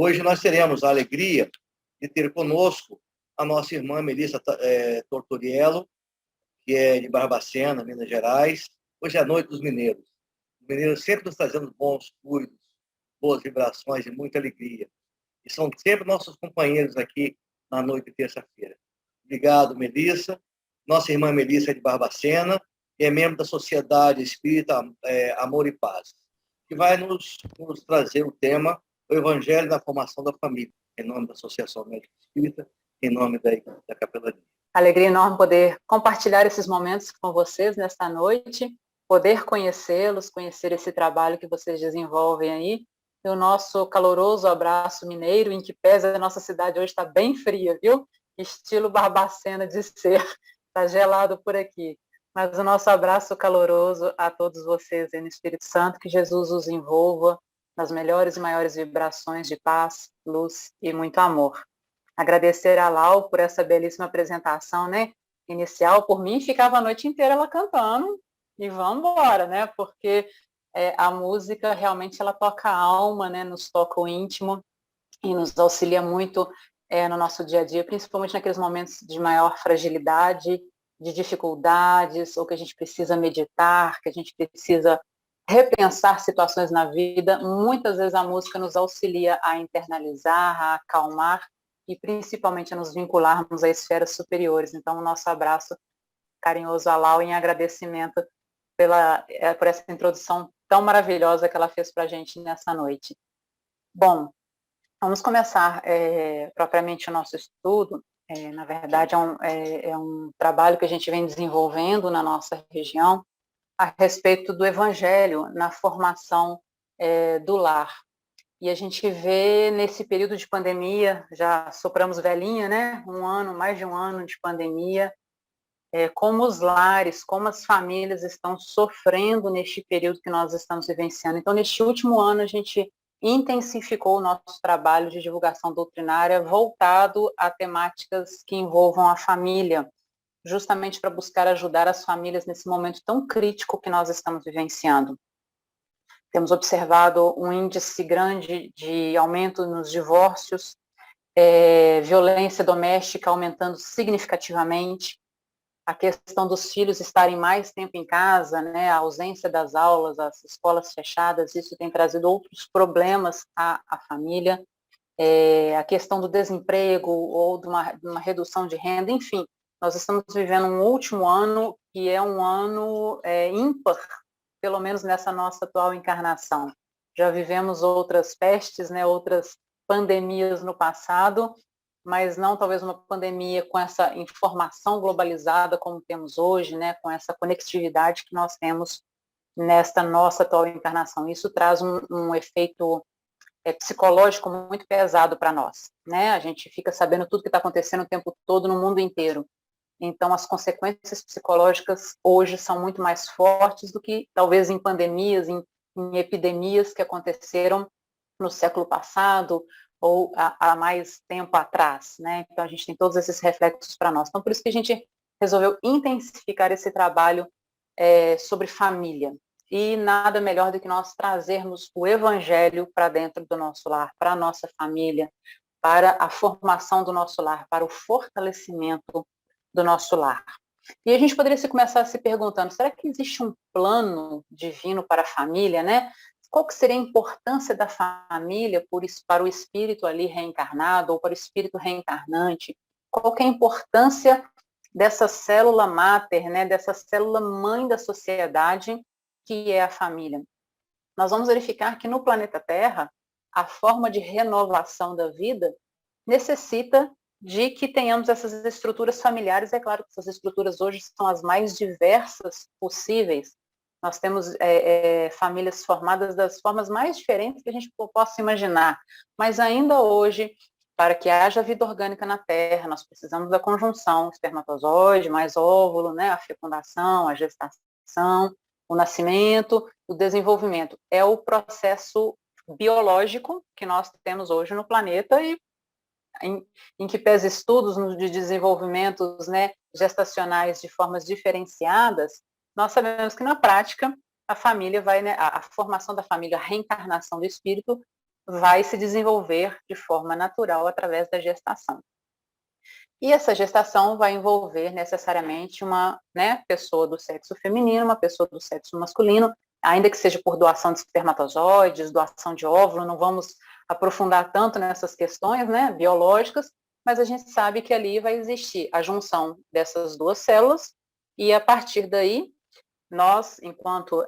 Hoje nós teremos a alegria de ter conosco a nossa irmã Melissa Tortoriello, que é de Barbacena, Minas Gerais. Hoje é a noite dos mineiros. Os mineiros sempre nos trazendo bons fluidos, boas vibrações e muita alegria. E são sempre nossos companheiros aqui na noite de terça-feira. Obrigado, Melissa. Nossa irmã Melissa é de Barbacena e é membro da Sociedade Espírita Amor e Paz, que vai nos trazer o tema o Evangelho da Formação da Família, em nome da Associação Médica Espírita, em nome da Capelania. Alegria enorme poder compartilhar esses momentos com vocês nesta noite, poder conhecê-los, conhecer esse trabalho que vocês desenvolvem aí. E o nosso caloroso abraço mineiro, em que pese a nossa cidade hoje está bem fria, viu? Estilo Barbacena de ser, está gelado por aqui. Mas o nosso abraço caloroso a todos vocês aí no Espírito Santo, que Jesus os envolva nas melhores e maiores vibrações de paz, luz e muito amor. Agradecer a Lau por essa belíssima apresentação, né, inicial. Por mim, ficava a noite inteira ela cantando e vamos embora, né, porque a música realmente ela toca a alma, né, nos toca o íntimo e nos auxilia muito no nosso dia a dia, principalmente naqueles momentos de maior fragilidade, de dificuldades, ou que a gente precisa meditar, que a gente precisa repensar situações na vida. Muitas vezes a música nos auxilia a internalizar, a acalmar e principalmente a nos vincularmos a esferas superiores. Então, o nosso abraço carinhoso a Lau em agradecimento por essa introdução tão maravilhosa que ela fez para a gente nessa noite. Bom, vamos começar propriamente o nosso estudo. Na verdade, é um trabalho que a gente vem desenvolvendo na nossa região a respeito do Evangelho na formação do lar. E a gente vê nesse período de pandemia, já sopramos velhinha, né? Mais de um ano de pandemia, como os lares, como as famílias estão sofrendo neste período que nós estamos vivenciando. Então, neste último ano, a gente intensificou o nosso trabalho de divulgação doutrinária voltado a temáticas que envolvam a família, justamente para buscar ajudar as famílias nesse momento tão crítico que nós estamos vivenciando. Temos observado um índice grande de aumento nos divórcios, violência doméstica aumentando significativamente, a questão dos filhos estarem mais tempo em casa, né, a ausência das aulas, as escolas fechadas, isso tem trazido outros problemas à família, a questão do desemprego ou de uma redução de renda, enfim, nós estamos vivendo um último ano que é um ano ímpar, pelo menos nessa nossa atual encarnação. Já vivemos outras pestes, né, outras pandemias no passado, mas não talvez uma pandemia com essa informação globalizada como temos hoje, né, com essa conectividade que nós temos nesta nossa atual encarnação. Isso traz um efeito psicológico muito pesado para nós, né? A gente fica sabendo tudo que está acontecendo o tempo todo no mundo inteiro. Então, as consequências psicológicas hoje são muito mais fortes do que talvez em pandemias, em epidemias que aconteceram no século passado ou há mais tempo atrás, né? Então, a gente tem todos esses reflexos para nós. Então, por isso que a gente resolveu intensificar esse trabalho sobre família. E nada melhor do que nós trazermos o Evangelho para dentro do nosso lar, para a nossa família, para a formação do nosso lar, para o fortalecimento do nosso lar. E a gente poderia começar se perguntando, será que existe um plano divino para a família, né? Qual que seria a importância da família para o espírito ali reencarnado ou para o espírito reencarnante? Qual que é a importância dessa célula máter, né? Dessa célula mãe da sociedade que é a família? Nós vamos verificar que no planeta Terra, a forma de renovação da vida necessita de que tenhamos essas estruturas familiares. É claro que essas estruturas hoje são as mais diversas possíveis. Nós temos famílias formadas das formas mais diferentes que a gente possa imaginar, mas ainda hoje, para que haja vida orgânica na Terra, nós precisamos da conjunção espermatozoide mais óvulo, né, a fecundação, a gestação, o nascimento, o desenvolvimento. É o processo biológico que nós temos hoje no planeta e em que pese estudos de desenvolvimentos, né, gestacionais de formas diferenciadas, nós sabemos que na prática a família vai, né, a formação da família, a reencarnação do espírito vai se desenvolver de forma natural através da gestação. E essa gestação vai envolver necessariamente uma, né, pessoa do sexo feminino, uma pessoa do sexo masculino, ainda que seja por doação de espermatozoides, doação de óvulo, não vamos aprofundar tanto nessas questões, né, biológicas, mas a gente sabe que ali vai existir a junção dessas duas células, e a partir daí, nós, enquanto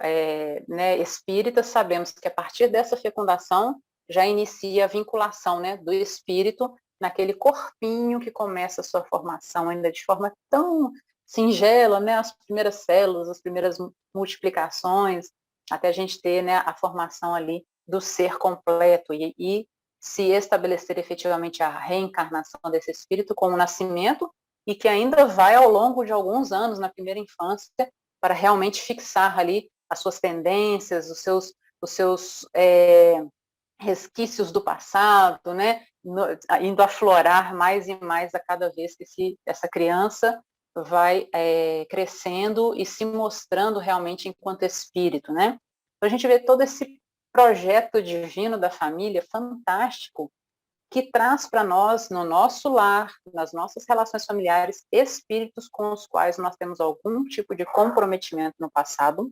né, espíritas, sabemos que a partir dessa fecundação já inicia a vinculação, né, do espírito naquele corpinho que começa a sua formação ainda de forma tão singela, né, as primeiras células, as primeiras multiplicações, até a gente ter, né, a formação ali do ser completo e se estabelecer efetivamente a reencarnação desse espírito com o nascimento e que ainda vai ao longo de alguns anos, na primeira infância, para realmente fixar ali as suas tendências, os seus resquícios do passado, né, indo aflorar mais e mais a cada vez que essa criança vai crescendo e se mostrando realmente enquanto espírito, né. Então, a gente vê todo esse projeto divino da família fantástico que traz para nós, no nosso lar, nas nossas relações familiares, espíritos com os quais nós temos algum tipo de comprometimento no passado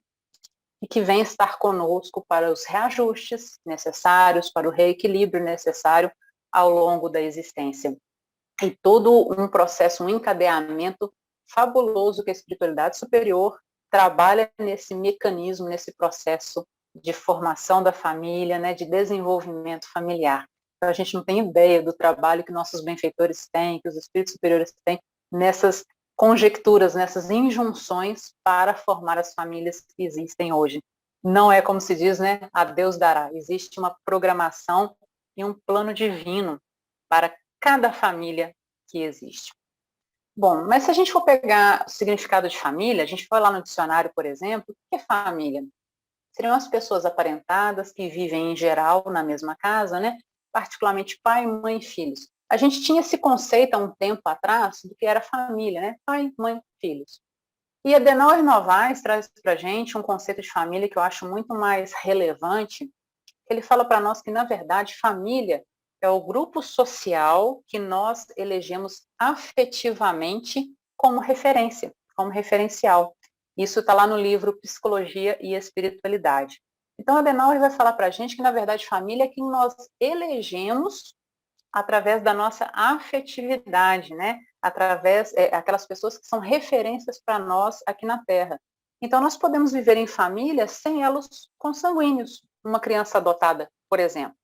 e que vem estar conosco para os reajustes necessários, para o reequilíbrio necessário ao longo da existência. E todo um processo, um encadeamento fabuloso que a espiritualidade superior trabalha nesse mecanismo, nesse processo de formação da família, né, de desenvolvimento familiar. Então, a gente não tem ideia do trabalho que nossos benfeitores têm, que os espíritos superiores têm nessas conjecturas, nessas injunções para formar as famílias que existem hoje. Não é como se diz, né, a Deus dará. Existe uma programação e um plano divino para cada família que existe. Bom, mas se a gente for pegar o significado de família, a gente foi lá no dicionário, por exemplo, o que é família? Seriam as pessoas aparentadas que vivem em geral na mesma casa, né? Particularmente pai, mãe e filhos. A gente tinha esse conceito há um tempo atrás do que era família, né? Pai, mãe, filhos. E Adenauer Novaes traz para a gente um conceito de família que eu acho muito mais relevante. Ele fala para nós que, na verdade, família é o grupo social que nós elegemos afetivamente como referência, como referencial. Isso está lá no livro Psicologia e Espiritualidade. Então, Adenauer vai falar para a gente que, na verdade, família é quem nós elegemos através da nossa afetividade, né? Através aquelas pessoas que são referências para nós aqui na Terra. Então, nós podemos viver em família sem elos consanguíneos. Uma criança adotada, por exemplo.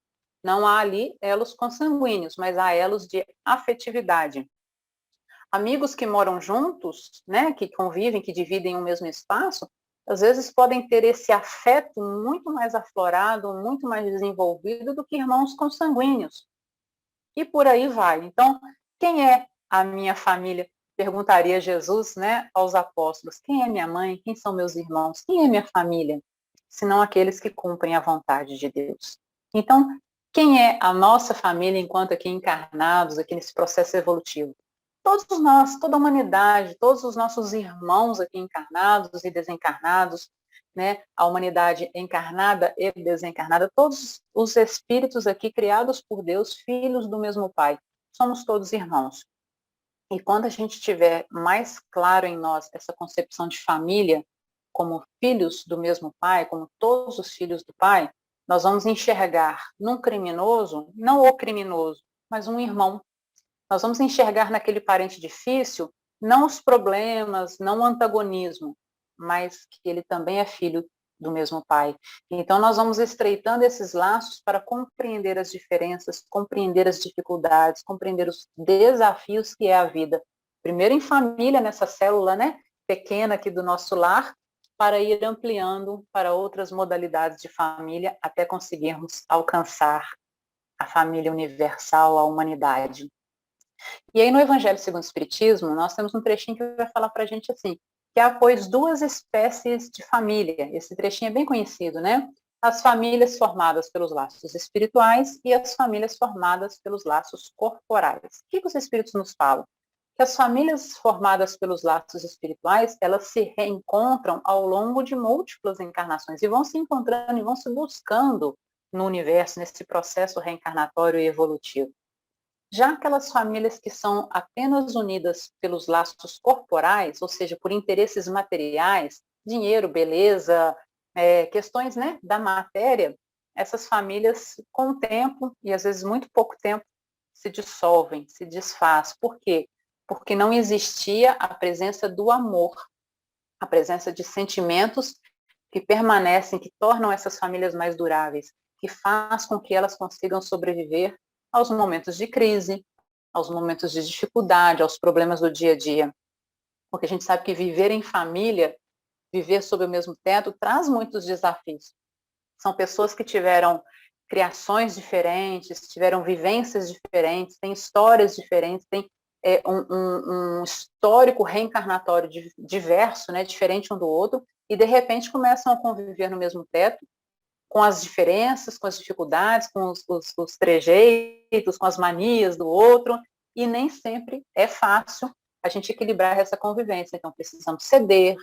Não há ali elos consanguíneos, mas há elos de afetividade. Amigos que moram juntos, né, que convivem, que dividem o mesmo espaço, às vezes podem ter esse afeto muito mais aflorado, muito mais desenvolvido do que irmãos consanguíneos. E por aí vai. Então, quem é a minha família? Perguntaria Jesus, né, aos apóstolos. Quem é minha mãe? Quem são meus irmãos? Quem é minha família? Senão aqueles que cumprem a vontade de Deus. Então, quem é a nossa família enquanto aqui encarnados, aqui nesse processo evolutivo? Todos nós, toda a humanidade, todos os nossos irmãos aqui encarnados e desencarnados, né, a humanidade encarnada e desencarnada, todos os espíritos aqui criados por Deus, filhos do mesmo Pai, somos todos irmãos. E quando a gente tiver mais claro em nós essa concepção de família, como filhos do mesmo Pai, como todos os filhos do Pai, nós vamos enxergar num criminoso, não o criminoso, mas um irmão. Nós vamos enxergar naquele parente difícil não os problemas, não o antagonismo, mas que ele também é filho do mesmo pai. Então, nós vamos estreitando esses laços para compreender as diferenças, compreender as dificuldades, compreender os desafios que é a vida. Primeiro em família, nessa célula, né, pequena aqui do nosso lar, para ir ampliando para outras modalidades de família, até conseguirmos alcançar a família universal, a humanidade. E aí, no Evangelho segundo o Espiritismo, nós temos um trechinho que vai falar para a gente assim, que há, pois, duas espécies de família. Esse trechinho é bem conhecido, né? As famílias formadas pelos laços espirituais e as famílias formadas pelos laços corporais. O que os Espíritos nos falam? Que as famílias formadas pelos laços espirituais, elas se reencontram ao longo de múltiplas encarnações e vão se encontrando e vão se buscando no universo, nesse processo reencarnatório e evolutivo. Já aquelas famílias que são apenas unidas pelos laços corporais, ou seja, por interesses materiais, dinheiro, beleza, questões, né, da matéria, essas famílias, com o tempo, e às vezes muito pouco tempo, se dissolvem, se desfaz. Por quê? Porque não existia a presença do amor, a presença de sentimentos que permanecem, que tornam essas famílias mais duráveis, que faz com que elas consigam sobreviver aos momentos de crise, aos momentos de dificuldade, aos problemas do dia a dia. Porque a gente sabe que viver em família, viver sob o mesmo teto, traz muitos desafios. São pessoas que tiveram criações diferentes, tiveram vivências diferentes, têm histórias diferentes, têm um histórico reencarnatório diverso, né, diferente um do outro, e de repente começam a conviver no mesmo teto, com as diferenças, com as dificuldades, com os trejeitos, com as manias do outro, e nem sempre é fácil a gente equilibrar essa convivência. Então, precisamos ceder,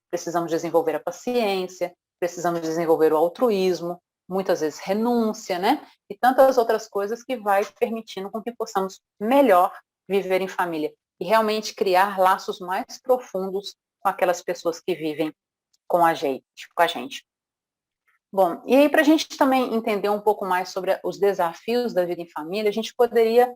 precisamos desenvolver a paciência, precisamos desenvolver o altruísmo, muitas vezes renúncia, né? E tantas outras coisas que vai permitindo com que possamos melhor viver em família e realmente criar laços mais profundos com aquelas pessoas que vivem com a gente. Bom, e aí para a gente também entender um pouco mais sobre os desafios da vida em família, a gente poderia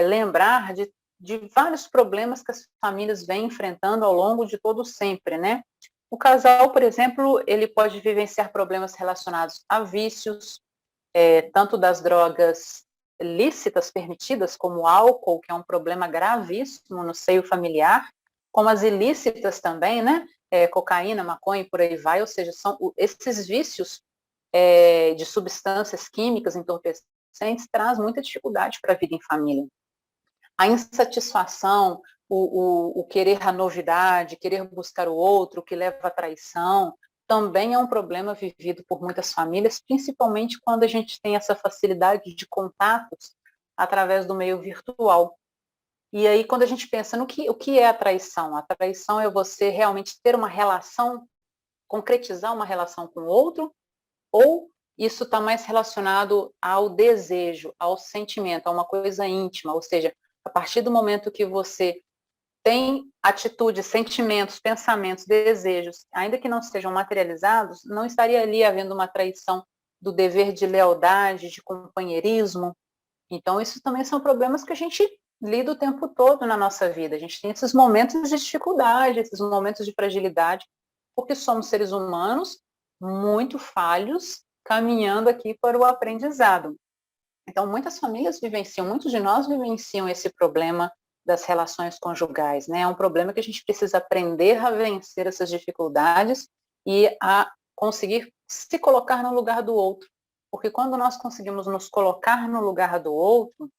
lembrar de vários problemas que as famílias vêm enfrentando ao longo de todo sempre, né? O casal, por exemplo, ele pode vivenciar problemas relacionados a vícios, tanto das drogas lícitas permitidas, como o álcool, que é um problema gravíssimo no seio familiar, como as ilícitas também, né? Cocaína, maconha e por aí vai, ou seja, são esses vícios de substâncias químicas entorpecentes traz muita dificuldade para a vida em família. A insatisfação, o querer a novidade, querer buscar o outro, que leva à traição, também é um problema vivido por muitas famílias, principalmente quando a gente tem essa facilidade de contatos através do meio virtual. E aí, quando a gente pensa no o que é a traição? A traição é você realmente ter uma relação, concretizar uma relação com o outro, ou isso está mais relacionado ao desejo, ao sentimento, a uma coisa íntima, ou seja, a partir do momento que você tem atitudes, sentimentos, pensamentos, desejos, ainda que não sejam materializados, não estaria ali havendo uma traição do dever de lealdade, de companheirismo. Então, isso também são problemas que a gente lida o tempo todo na nossa vida. A gente tem esses momentos de dificuldade, esses momentos de fragilidade, porque somos seres humanos muito falhos, caminhando aqui para o aprendizado. Então, muitas famílias vivenciam, muitos de nós vivenciam esse problema das relações conjugais, né? É um problema que a gente precisa aprender a vencer essas dificuldades e a conseguir se colocar no lugar do outro. Porque quando nós conseguimos nos colocar no lugar do outro,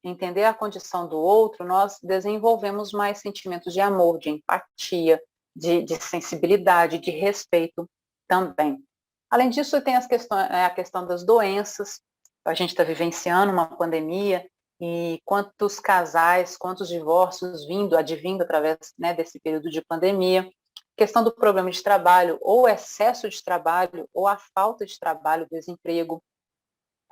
entender a condição do outro, nós desenvolvemos mais sentimentos de amor, de empatia, de sensibilidade, de respeito também. Além disso, tem a questão das doenças. A gente está vivenciando uma pandemia e quantos casais, quantos divórcios advindo através, né, desse período de pandemia. Questão do problema de trabalho, ou excesso de trabalho, ou a falta de trabalho, desemprego,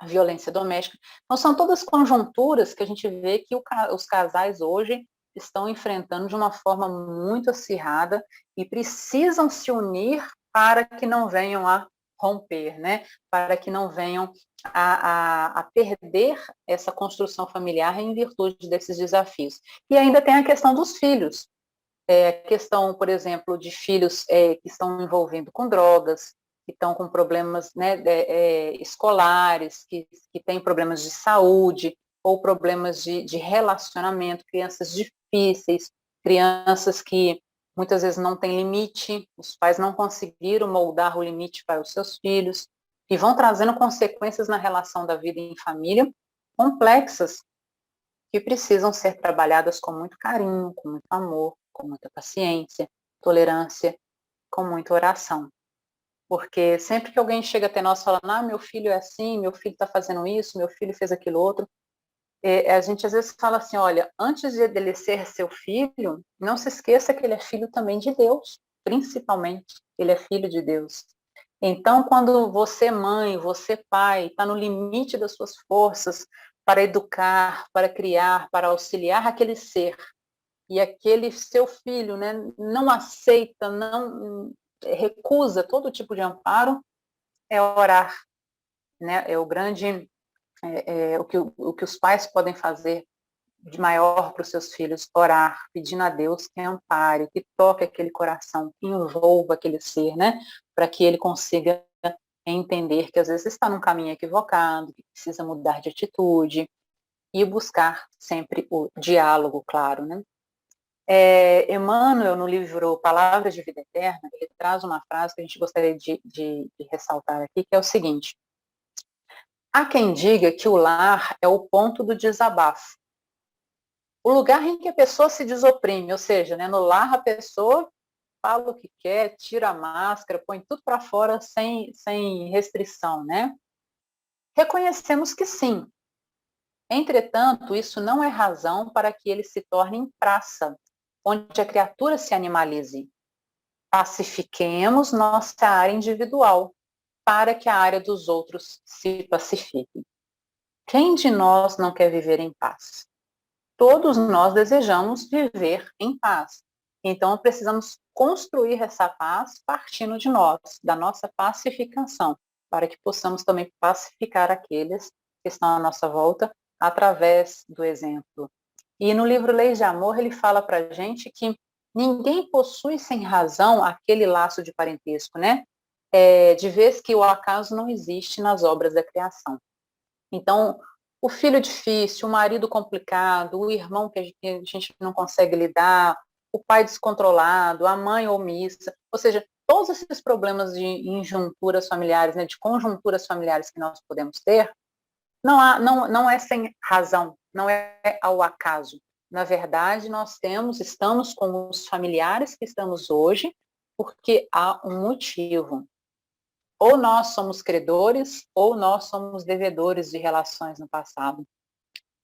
a violência doméstica. Então, são todas conjunturas que a gente vê que os casais hoje estão enfrentando de uma forma muito acirrada e precisam se unir para que não venham a romper, né? Para que não venham a perder essa construção familiar em virtude desses desafios. E ainda tem a questão dos filhos. Questão, por exemplo, de filhos que estão envolvendo com drogas, que estão com problemas, né, escolares, que têm problemas de saúde, ou problemas de relacionamento, crianças difíceis, crianças que muitas vezes não têm limite, os pais não conseguiram moldar o limite para os seus filhos, e vão trazendo consequências na relação da vida em família complexas, que precisam ser trabalhadas com muito carinho, com muito amor, com muita paciência, tolerância, com muita oração. Porque sempre que alguém chega até nós falando, meu filho é assim, meu filho está fazendo isso, meu filho fez aquilo outro, a gente às vezes fala assim, olha, antes de ele ser seu filho, não se esqueça que ele é filho também de Deus, principalmente, ele é filho de Deus. Então, quando você, mãe, você, pai, está no limite das suas forças para educar, para criar, para auxiliar aquele ser, e aquele seu filho, né, não aceita, não recusa todo tipo de amparo, é orar, né? É o grande, o que os pais podem fazer de maior para os seus filhos, orar, pedindo a Deus que ampare, que toque aquele coração, que envolva aquele ser, né? Para que ele consiga entender que às vezes está num caminho equivocado, que precisa mudar de atitude e buscar sempre o diálogo, claro, né? Emmanuel, no livro Palavras de Vida Eterna, ele traz uma frase que a gente gostaria de ressaltar aqui, que é o seguinte: há quem diga que o lar é o ponto do desabafo, o lugar em que a pessoa se desoprime, ou seja, né, no lar a pessoa fala o que quer, tira a máscara, põe tudo para fora sem restrição, né? Reconhecemos que sim. Entretanto, isso não é razão para que ele se torne em praça, onde a criatura se animalize. Pacifiquemos nossa área individual, para que a área dos outros se pacifique. Quem de nós não quer viver em paz? Todos nós desejamos viver em paz. Então, precisamos construir essa paz partindo de nós, da nossa pacificação, para que possamos também pacificar aqueles que estão à nossa volta através do exemplo. E no livro Leis de Amor, ele fala para a gente que ninguém possui sem razão aquele laço de parentesco, né? De vez que o acaso não existe nas obras da criação. Então, o filho difícil, o marido complicado, o irmão que a gente não consegue lidar, o pai descontrolado, a mãe omissa, ou seja, todos esses problemas de injunturas familiares, né, de conjunturas familiares que nós podemos ter, não é sem razão, não é ao acaso. Na verdade, estamos com os familiares que estamos hoje, porque há um motivo. Ou nós somos credores, ou nós somos devedores de relações no passado.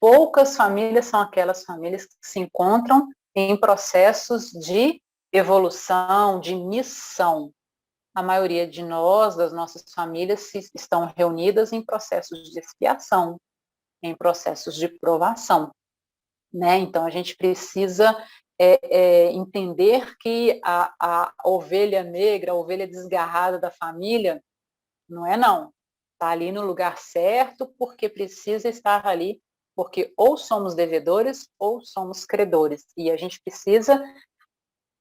Poucas famílias são aquelas famílias que se encontram em processos de evolução, de missão. A maioria de nós, das nossas famílias, estão reunidas em processos de expiação, em processos de provação, né? Então, a gente precisa entender que a ovelha negra, a ovelha desgarrada da família, não. Está ali no lugar certo porque precisa estar ali, porque ou somos devedores ou somos credores. E a gente precisa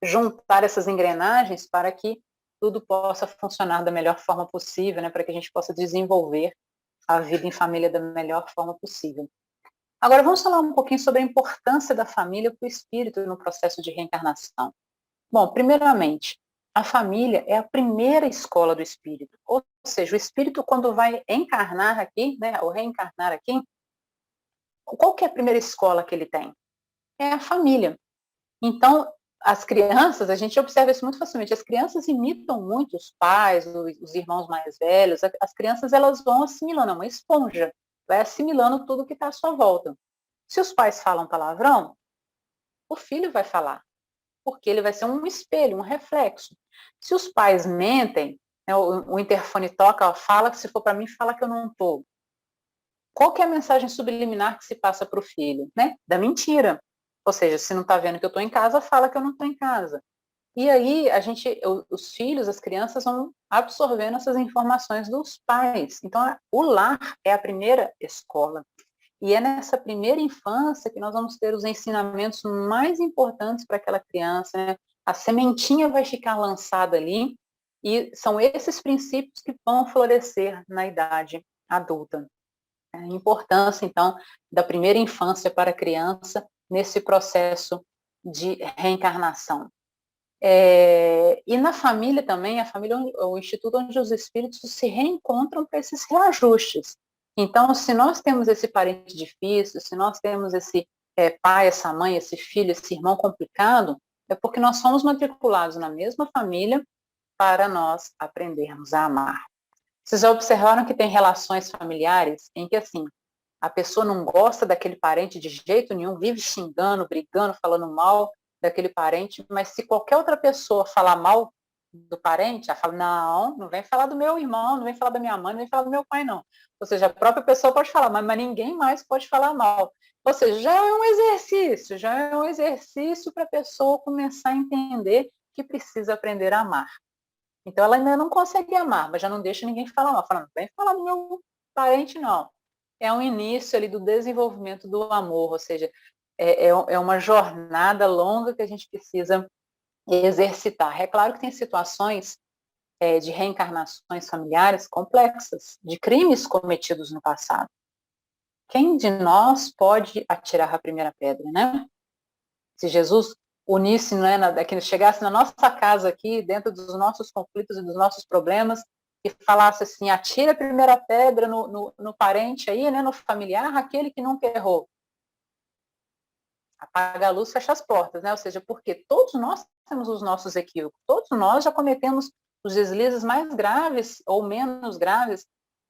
juntar essas engrenagens para que tudo possa funcionar da melhor forma possível, né? Para que a gente possa desenvolver a vida em família da melhor forma possível. Agora, vamos falar um pouquinho sobre a importância da família para o espírito no processo de reencarnação. Bom, primeiramente, a família é a primeira escola do espírito. Ou seja, o espírito, quando vai encarnar aqui, né, ou reencarnar aqui, qual que é a primeira escola que ele tem? É a família. Então, as crianças, a gente observa isso muito facilmente, as crianças imitam muito os pais, os irmãos mais velhos, as crianças elas vão assimilando, é uma esponja, vai assimilando tudo que está à sua volta. Se os pais falam palavrão, o filho vai falar, porque ele vai ser um espelho, um reflexo. Se os pais mentem, né, o interfone toca, fala que se for para mim, fala que eu não estou. Qual que é a mensagem subliminar que se passa para o filho? Né? Da mentira. Ou seja, se não está vendo que eu estou em casa, fala que eu não estou em casa. E aí, os filhos, as crianças vão absorvendo essas informações dos pais. Então, o lar é a primeira escola. E é nessa primeira infância que nós vamos ter os ensinamentos mais importantes para aquela criança, né? A sementinha vai ficar lançada ali e são esses princípios que vão florescer na idade adulta. A importância, então, da primeira infância para a criança nesse processo de reencarnação. E na família também, a família é o instituto onde os espíritos se reencontram para esses reajustes. Então, se nós temos esse parente difícil, se nós temos esse pai, essa mãe, esse filho, esse irmão complicado, é porque nós somos matriculados na mesma família para nós aprendermos a amar. Vocês já observaram que tem relações familiares em que, assim, a pessoa não gosta daquele parente de jeito nenhum, vive xingando, brigando, falando mal daquele parente, mas se qualquer outra pessoa falar mal do parente, ela fala, não vem falar do meu irmão, não vem falar da minha mãe, não vem falar do meu pai, não. Ou seja, a própria pessoa pode falar, mas ninguém mais pode falar mal. Ou seja, já é um exercício para a pessoa começar a entender que precisa aprender a amar. Então, ela ainda não consegue amar, mas já não deixa ninguém falar mal. Falando, não vem falar do meu parente, não. É um início ali do desenvolvimento do amor, ou seja, é uma jornada longa que a gente precisa exercitar. É claro que tem situações de reencarnações familiares complexas, de crimes cometidos no passado. Quem de nós pode atirar a primeira pedra, né? Se Jesus unisse, que chegasse na nossa casa aqui, dentro dos nossos conflitos e dos nossos problemas, e falasse assim, atira a primeira pedra no parente aí, né, no familiar, aquele que nunca errou. Apaga a luz, fecha as portas, né? Ou seja, porque todos nós temos os nossos equívocos, todos nós já cometemos os deslizes mais graves ou menos graves,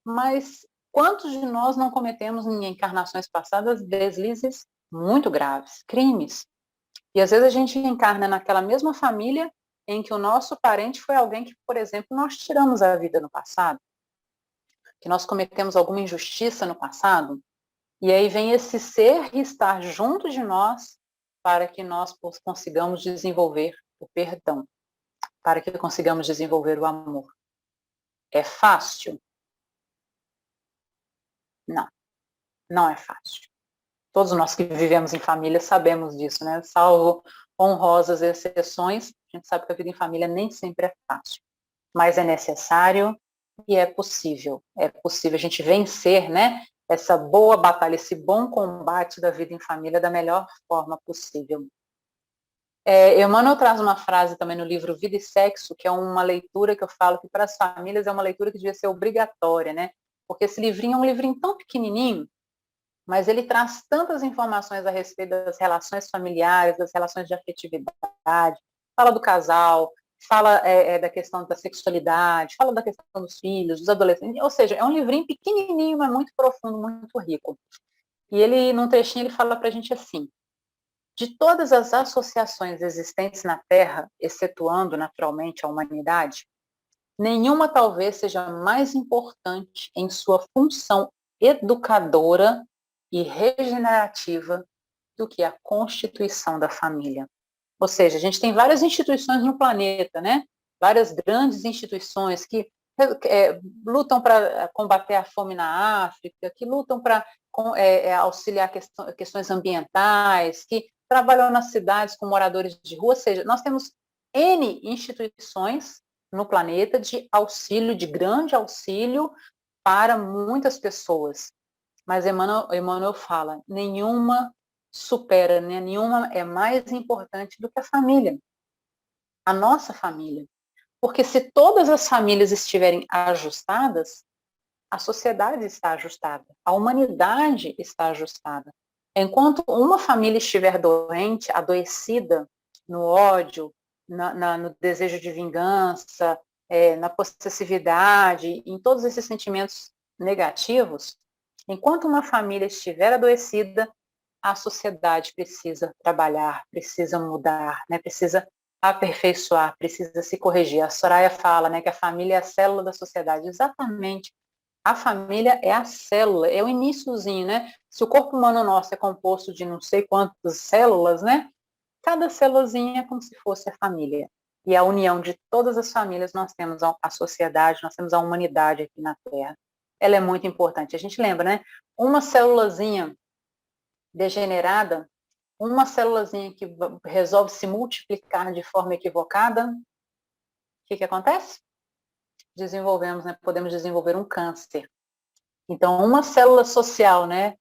mas quantos de nós não cometemos em encarnações passadas deslizes muito graves, crimes? E às vezes a gente encarna naquela mesma família em que o nosso parente foi alguém que, por exemplo, nós tiramos a vida no passado, que nós cometemos alguma injustiça no passado, e aí vem esse ser estar junto de nós para que nós consigamos desenvolver o perdão, para que consigamos desenvolver o amor. É fácil? Não, não é fácil. Todos nós que vivemos em família sabemos disso, né? Salvo honrosas exceções, a gente sabe que a vida em família nem sempre é fácil, mas é necessário e é possível. É possível a gente vencer, né? Essa boa batalha, esse bom combate da vida em família da melhor forma possível. Emmanuel traz uma frase também no livro Vida e Sexo, que é uma leitura que eu falo que para as famílias é uma leitura que devia ser obrigatória, né? Porque esse livrinho é um livrinho tão pequenininho, mas ele traz tantas informações a respeito das relações familiares, das relações de afetividade, fala do casal, fala da questão da sexualidade, fala da questão dos filhos, dos adolescentes, ou seja, é um livrinho pequenininho, mas muito profundo, muito rico. E ele, num trechinho, ele fala para a gente assim, de todas as associações existentes na Terra, excetuando naturalmente a humanidade, nenhuma talvez seja mais importante em sua função educadora e regenerativa do que a constituição da família. Ou seja, a gente tem várias instituições no planeta, né? Várias grandes instituições que lutam para combater a fome na África, que lutam para auxiliar questões ambientais, que trabalham nas cidades com moradores de rua, ou seja, nós temos N instituições no planeta de auxílio, de grande auxílio para muitas pessoas. Mas Emmanuel fala, nenhuma supera, né? Nenhuma é mais importante do que a família. A nossa família. Porque se todas as famílias estiverem ajustadas, a sociedade está ajustada, a humanidade está ajustada. Enquanto uma família estiver doente, adoecida, no ódio, no desejo de vingança, na possessividade, em todos esses sentimentos negativos, enquanto uma família estiver adoecida, a sociedade precisa trabalhar, precisa mudar, né? Precisa aperfeiçoar, precisa se corrigir. A Soraya fala, né, que a família é a célula da sociedade. Exatamente. A família é a célula, é o iniciozinho, né? Se o corpo humano nosso é composto de não sei quantas células, né? Cada célulazinha é como se fosse a família. E a união de todas as famílias, nós temos a sociedade, nós temos a humanidade aqui na Terra. Ela é muito importante. A gente lembra, né? Uma célulazinha degenerada, uma célulazinha que resolve se multiplicar de forma equivocada, o que acontece? Desenvolvemos, né? Podemos desenvolver um câncer. Então, uma célula social, né,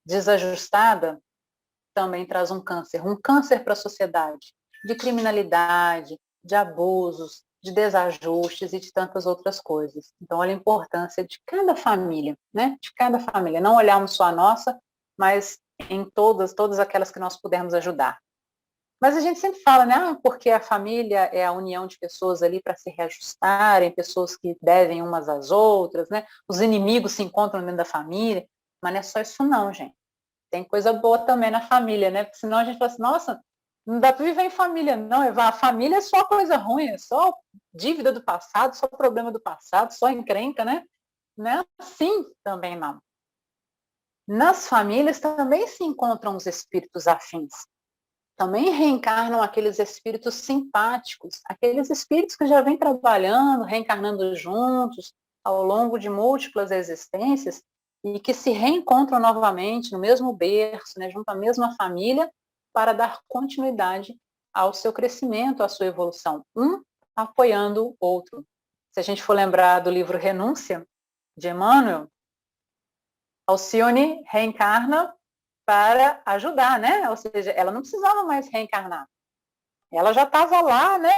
desajustada, também traz um câncer para a sociedade, de criminalidade, de abusos, de desajustes e de tantas outras coisas. Então, olha a importância de cada família, né? De cada família. Não olharmos só a nossa, mas em todas aquelas que nós pudermos ajudar. Mas a gente sempre fala, né? Porque a família é a união de pessoas ali para se reajustarem, pessoas que devem umas às outras, né? Os inimigos se encontram dentro da família, mas não é só isso não, gente. Tem coisa boa também na família, né? Porque senão a gente fala assim, nossa, Não dá para viver em família, não. A família é só coisa ruim, é só dívida do passado, só problema do passado, só encrenca, né? Não é assim também, não. Nas famílias também se encontram os espíritos afins. Também reencarnam aqueles espíritos simpáticos, aqueles espíritos que já vêm trabalhando, reencarnando juntos, ao longo de múltiplas existências, e que se reencontram novamente no mesmo berço, né, junto à mesma família, para dar continuidade ao seu crescimento, à sua evolução, um apoiando o outro. Se a gente for lembrar do livro Renúncia, de Emmanuel, Alcione reencarna para ajudar, né? Ou seja, ela não precisava mais reencarnar. Ela já estava lá, né?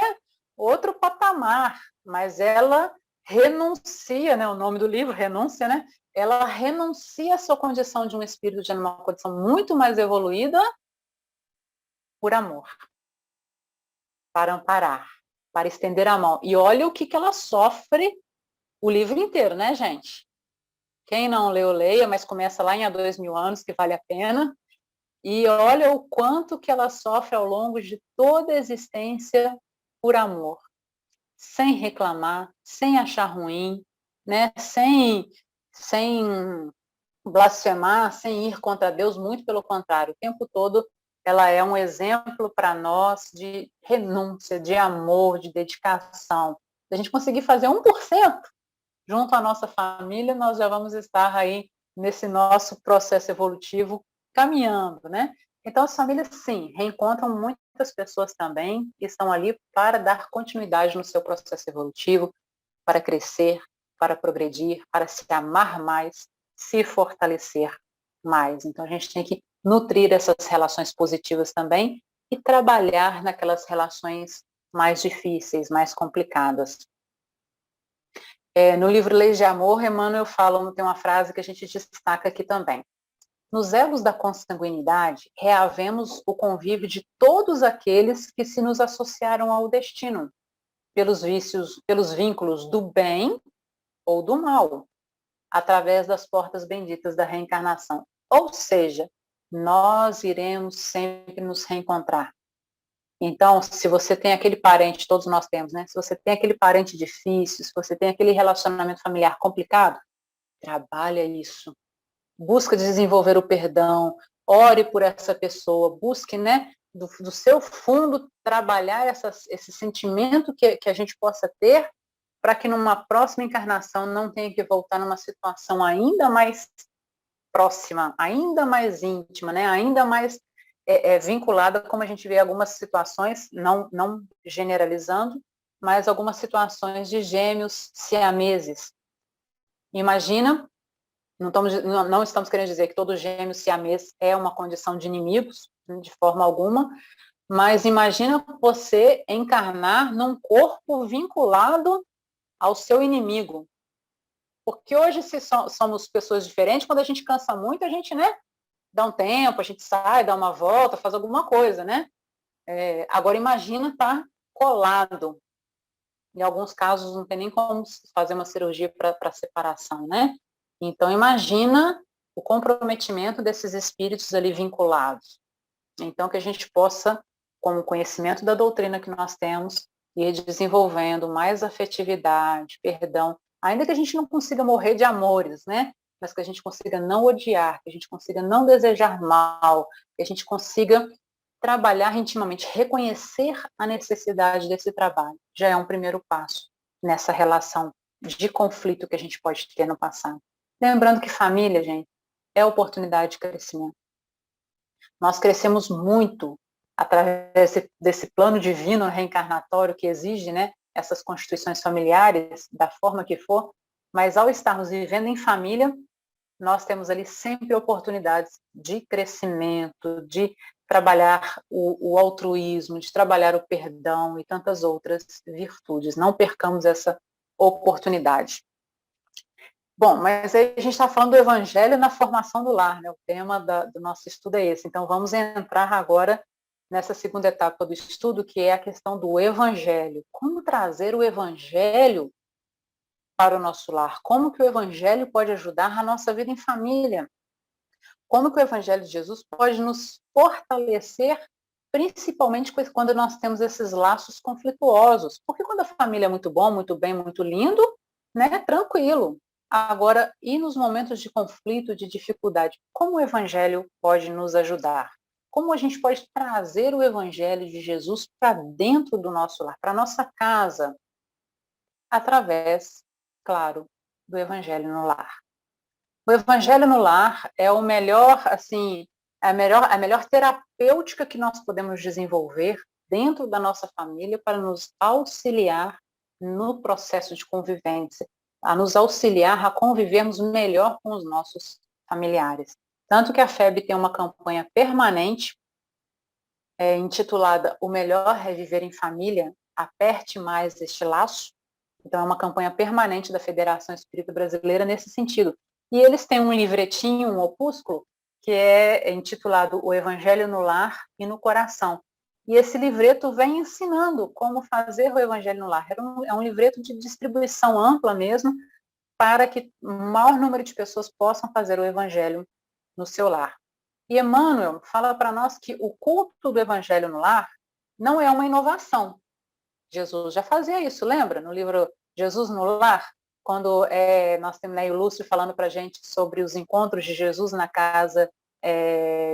Outro patamar, mas ela renuncia, né? O nome do livro, Renúncia, né? Ela renuncia à sua condição de um espírito de uma condição muito mais evoluída por amor, para amparar, para estender a mão. E olha o que ela sofre o livro inteiro, né, gente? Quem não leu, leia, mas começa lá em Há 2000 anos, que vale a pena. E olha o quanto que ela sofre ao longo de toda a existência por amor, sem reclamar, sem achar ruim, né? sem blasfemar, sem ir contra Deus, muito pelo contrário. O tempo todo ela é um exemplo para nós de renúncia, de amor, de dedicação. Se a gente conseguir fazer 1% junto à nossa família, nós já vamos estar aí nesse nosso processo evolutivo caminhando, né? Então, as famílias, sim, reencontram muitas pessoas também que estão ali para dar continuidade no seu processo evolutivo, para crescer, para progredir, para se amar mais, se fortalecer mais. Então, a gente tem que nutrir essas relações positivas também e trabalhar naquelas relações mais difíceis, mais complicadas. No livro Leis de Amor, Emmanuel fala, tem uma frase que a gente destaca aqui também. Nos elos da consanguinidade, reavemos o convívio de todos aqueles que se nos associaram ao destino, pelos vícios, pelos vínculos do bem ou do mal, através das portas benditas da reencarnação. Ou seja, nós iremos sempre nos reencontrar. Então, se você tem aquele parente, todos nós temos, né? Se você tem aquele parente difícil, se você tem aquele relacionamento familiar complicado, trabalha isso. Busca desenvolver o perdão, ore por essa pessoa, busque, né, do seu fundo, trabalhar esse sentimento que a gente possa ter para que numa próxima encarnação não tenha que voltar numa situação ainda mais próxima, ainda mais íntima, né, ainda mais vinculada, como a gente vê algumas situações, não generalizando, mas algumas situações de gêmeos siameses. Imagina, não estamos querendo dizer que todo gêmeo siamês é uma condição de inimigos, de forma alguma, mas imagina você encarnar num corpo vinculado ao seu inimigo. Porque hoje, se somos pessoas diferentes, quando a gente cansa muito, a gente, né, dá um tempo, a gente sai, dá uma volta, faz alguma coisa, né? Agora imagina estar colado. Em alguns casos não tem nem como fazer uma cirurgia para separação, né? Então imagina o comprometimento desses espíritos ali vinculados. Então que a gente possa, com o conhecimento da doutrina que nós temos, ir desenvolvendo mais afetividade, perdão, ainda que a gente não consiga morrer de amores, né? Mas que a gente consiga não odiar, que a gente consiga não desejar mal, que a gente consiga trabalhar intimamente, reconhecer a necessidade desse trabalho. Já é um primeiro passo nessa relação de conflito que a gente pode ter no passado. Lembrando que família, gente, é oportunidade de crescimento. Nós crescemos muito através desse plano divino reencarnatório que exige, né, essas constituições familiares, da forma que for, mas ao estarmos vivendo em família, nós temos ali sempre oportunidades de crescimento, de trabalhar o altruísmo, de trabalhar o perdão e tantas outras virtudes. Não percamos essa oportunidade. Bom, mas aí a gente está falando do evangelho na formação do lar, né? O tema do nosso estudo é esse. Então vamos entrar agora nessa segunda etapa do estudo, que é a questão do evangelho. Como trazer o evangelho para o nosso lar? Como que o evangelho pode ajudar a nossa vida em família? Como que o evangelho de Jesus pode nos fortalecer principalmente quando nós temos esses laços conflituosos. Porque quando a família é muito bom, muito bem, muito lindo, né, tranquilo. Agora, e nos momentos de conflito, de dificuldade, como o Evangelho pode nos ajudar? Como a gente pode trazer o Evangelho de Jesus para dentro do nosso lar, para a nossa casa, através, claro, do Evangelho no lar. O Evangelho no lar é o melhor, assim, a melhor terapêutica que nós podemos desenvolver dentro da nossa família para nos auxiliar no processo de convivência, a nos auxiliar a convivermos melhor com os nossos familiares. Tanto que a FEB tem uma campanha permanente intitulada O Melhor é Viver em Família, aperte mais este laço. Então, é uma campanha permanente da Federação Espírita Brasileira nesse sentido. E eles têm um livretinho, um opúsculo, que é intitulado O Evangelho no Lar e no Coração. E esse livreto vem ensinando como fazer o Evangelho no Lar. É um livreto de distribuição ampla mesmo, para que o maior número de pessoas possam fazer o Evangelho no seu lar. E Emmanuel fala para nós que o culto do Evangelho no lar não é uma inovação. Jesus já fazia isso, lembra? No livro Jesus no Lar, quando nós temos o Lúcio falando para a gente sobre os encontros de Jesus na casa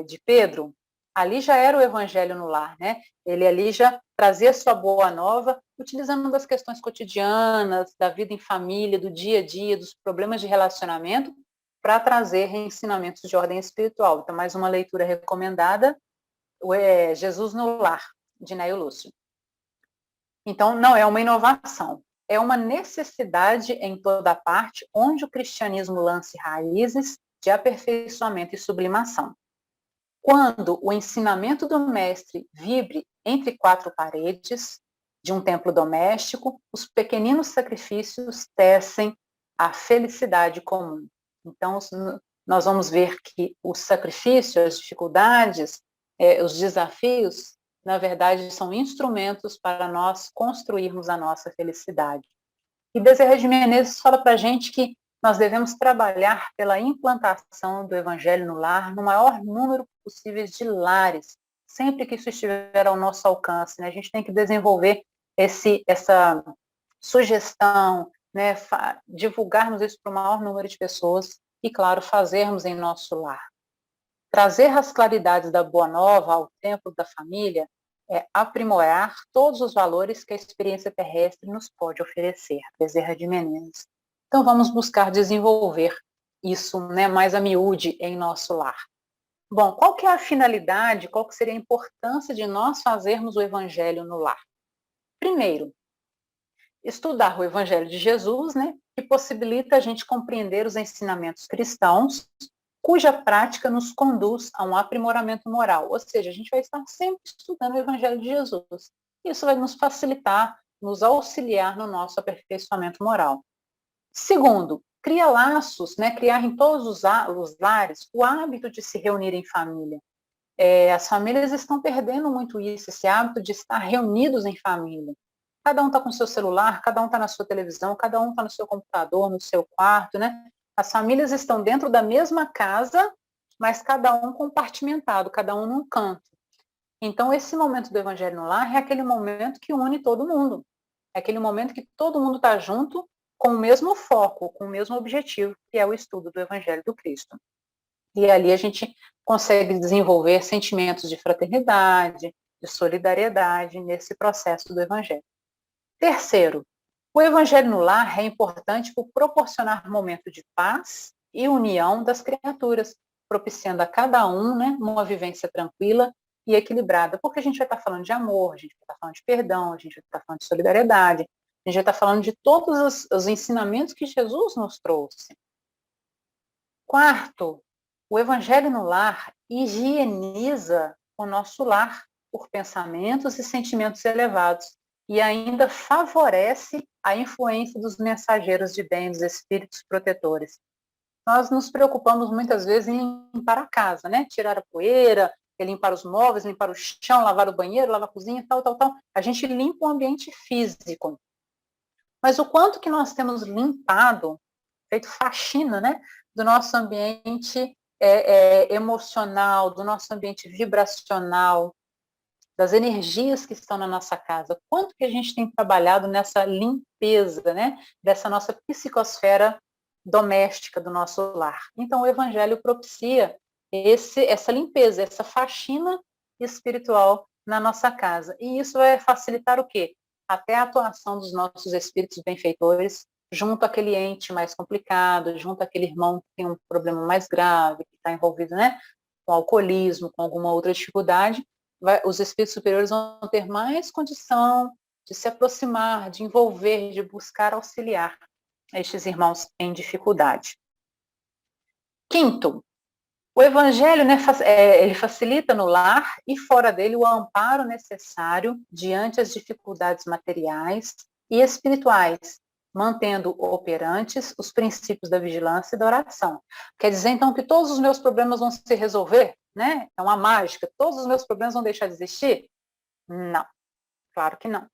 de Pedro, ali já era o Evangelho no Lar, né? Ele ali já trazia sua boa nova, utilizando das questões cotidianas, da vida em família, do dia a dia, dos problemas de relacionamento, para trazer ensinamentos de ordem espiritual. Então, mais uma leitura recomendada, Jesus no Lar, de Neio Lúcio. Então, não é uma inovação, é uma necessidade em toda parte onde o cristianismo lance raízes de aperfeiçoamento e sublimação. Quando o ensinamento do mestre vibre entre quatro paredes de um templo doméstico, os pequeninos sacrifícios tecem a felicidade comum. Então, nós vamos ver que o sacrifício, as dificuldades, os desafios, na verdade, são instrumentos para nós construirmos a nossa felicidade. E Bezerra de Menezes fala para a gente que nós devemos trabalhar pela implantação do Evangelho no lar, no maior número possível de lares, sempre que isso estiver ao nosso alcance, né? A gente tem que desenvolver essa sugestão, né? Divulgarmos isso para o maior número de pessoas e, claro, fazermos em nosso lar. Trazer as claridades da Boa Nova ao templo da família é aprimorar todos os valores que a experiência terrestre nos pode oferecer. Bezerra de Menezes. Então, vamos buscar desenvolver isso, né, mais a miúde em nosso lar. Bom, qual que é a finalidade, qual que seria a importância de nós fazermos o Evangelho no lar? Primeiro, estudar o Evangelho de Jesus, né, que possibilita a gente compreender os ensinamentos cristãos, cuja prática nos conduz a um aprimoramento moral. Ou seja, a gente vai estar sempre estudando o Evangelho de Jesus. Isso vai nos facilitar, nos auxiliar no nosso aperfeiçoamento moral. Segundo, cria laços, né? Criar em todos os lares o hábito de se reunir em família. As famílias estão perdendo muito isso, esse hábito de estar reunidos em família. Cada um está com seu celular, cada um está na sua televisão, cada um está no seu computador, no seu quarto, né? As famílias estão dentro da mesma casa, mas cada um compartimentado, cada um num canto. Então, esse momento do Evangelho no Lar é aquele momento que une todo mundo. É aquele momento que todo mundo está junto com o mesmo foco, com o mesmo objetivo, que é o estudo do Evangelho do Cristo. E ali a gente consegue desenvolver sentimentos de fraternidade, de solidariedade nesse processo do Evangelho. Terceiro, o Evangelho no lar é importante por proporcionar momento de paz e união das criaturas, propiciando a cada um, né, uma vivência tranquila e equilibrada, porque a gente vai estar falando de amor, a gente vai estar falando de perdão, a gente vai estar falando de solidariedade, a gente vai estar falando de todos os ensinamentos que Jesus nos trouxe. Quarto, o Evangelho no lar higieniza o nosso lar por pensamentos e sentimentos elevados e ainda favorece a influência dos mensageiros de bem, dos espíritos protetores. Nós nos preocupamos muitas vezes em limpar a casa, né? Tirar a poeira, limpar os móveis, limpar o chão, lavar o banheiro, lavar a cozinha, tal. A gente limpa o ambiente físico. Mas o quanto que nós temos limpado, feito faxina, né? Do nosso ambiente emocional, do nosso ambiente vibracional, das energias que estão na nossa casa. Quanto que a gente tem trabalhado nessa limpeza, né, dessa nossa psicosfera doméstica do nosso lar. Então, o Evangelho propicia essa limpeza, essa faxina espiritual na nossa casa. E isso vai facilitar o quê? Até a atuação dos nossos espíritos benfeitores junto àquele ente mais complicado, junto àquele irmão que tem um problema mais grave, que está envolvido, né, com alcoolismo, com alguma outra dificuldade, os espíritos superiores vão ter mais condição de se aproximar, de envolver, de buscar auxiliar estes irmãos em dificuldade. Quinto, o Evangelho, né, ele facilita no lar e fora dele o amparo necessário diante as dificuldades materiais e espirituais, mantendo operantes os princípios da vigilância e da oração. Quer dizer, então, que todos os meus problemas vão se resolver, né? É uma mágica, todos os meus problemas vão deixar de existir? Não, claro que não.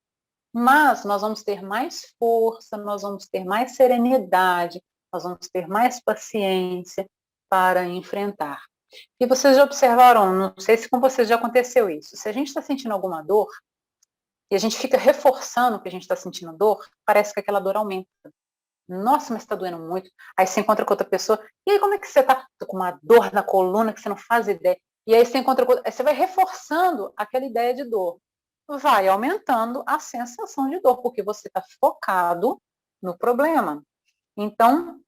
Mas nós vamos ter mais força, nós vamos ter mais serenidade, nós vamos ter mais paciência para enfrentar. E vocês já observaram, não sei se com vocês já aconteceu isso, se a gente está sentindo alguma dor, e a gente fica reforçando que a gente está sentindo dor, parece que aquela dor aumenta. Nossa, mas está doendo muito. Aí você encontra com outra pessoa, e aí como é que você está? Estou com uma dor na coluna que você não faz ideia. E aí você encontra com outra, aí você vai reforçando aquela ideia de dor. Vai aumentando a sensação de dor, porque você está focado no problema. Então,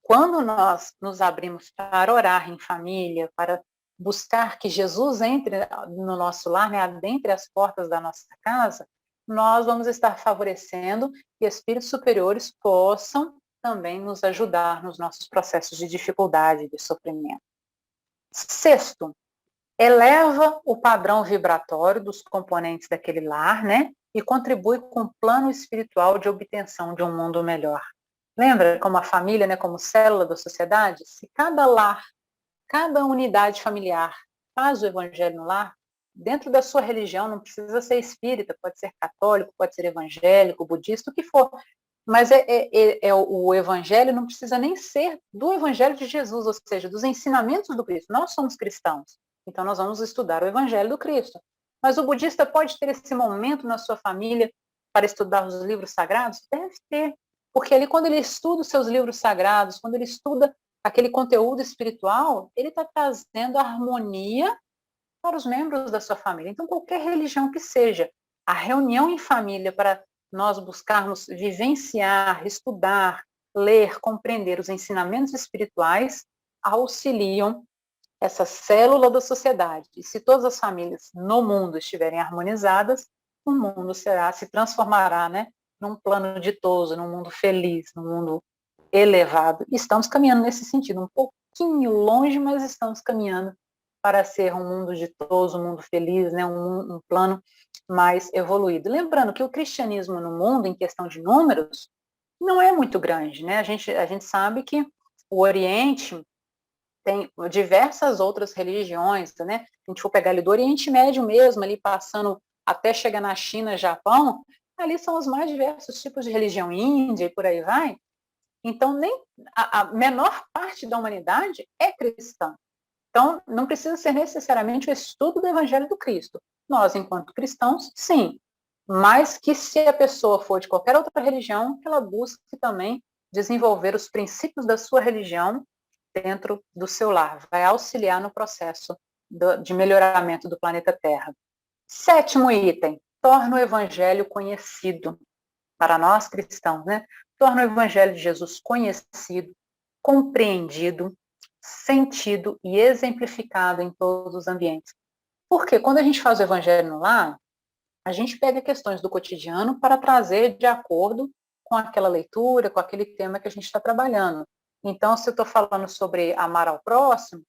quando nós nos abrimos para orar em família, para buscar que Jesus entre no nosso lar, né, adentre as portas da nossa casa, nós vamos estar favorecendo que espíritos superiores possam também nos ajudar nos nossos processos de dificuldade, de sofrimento. Sexto, eleva o padrão vibratório dos componentes daquele lar, né, e contribui com o plano espiritual de obtenção de um mundo melhor. Lembra como a família, né, como célula da sociedade? Se cada lar, cada unidade familiar faz o evangelho no lar, dentro da sua religião, não precisa ser espírita, pode ser católico, pode ser evangélico, budista, o que for. Mas o evangelho não precisa nem ser do evangelho de Jesus, ou seja, dos ensinamentos do Cristo. Nós somos cristãos, então nós vamos estudar o evangelho do Cristo. Mas o budista pode ter esse momento na sua família para estudar os livros sagrados? Deve ter. Porque ali, quando ele estuda os seus livros sagrados, quando ele estuda aquele conteúdo espiritual, ele está trazendo harmonia para os membros da sua família. Então, qualquer religião que seja, a reunião em família para nós buscarmos vivenciar, estudar, ler, compreender os ensinamentos espirituais, auxiliam essa célula da sociedade. E se todas as famílias no mundo estiverem harmonizadas, o mundo se transformará, né, num plano ditoso, num mundo feliz, num mundo elevado. Estamos caminhando nesse sentido, um pouquinho longe, mas estamos caminhando para ser um mundo ditoso, um mundo feliz, né, um plano mais evoluído. Lembrando que o cristianismo no mundo, em questão de números, não é muito grande, né? A gente sabe que o Oriente tem diversas outras religiões, né? Se a gente for pegar ali do Oriente Médio mesmo, ali passando até chegar na China, Japão, ali são os mais diversos tipos de religião, Índia e por aí vai. Então, nem a menor parte da humanidade é cristã. Então, não precisa ser necessariamente o estudo do Evangelho do Cristo. Nós, enquanto cristãos, sim. Mas que se a pessoa for de qualquer outra religião, que ela busque também desenvolver os princípios da sua religião dentro do seu lar. Vai auxiliar no processo de melhoramento do planeta Terra. Sétimo item, torna o Evangelho conhecido para nós cristãos, né? Torna o Evangelho de Jesus conhecido, compreendido, sentido e exemplificado em todos os ambientes. Porque quando a gente faz o Evangelho no lar, a gente pega questões do cotidiano para trazer de acordo com aquela leitura, com aquele tema que a gente está trabalhando. Então, se eu estou falando sobre amar ao próximo,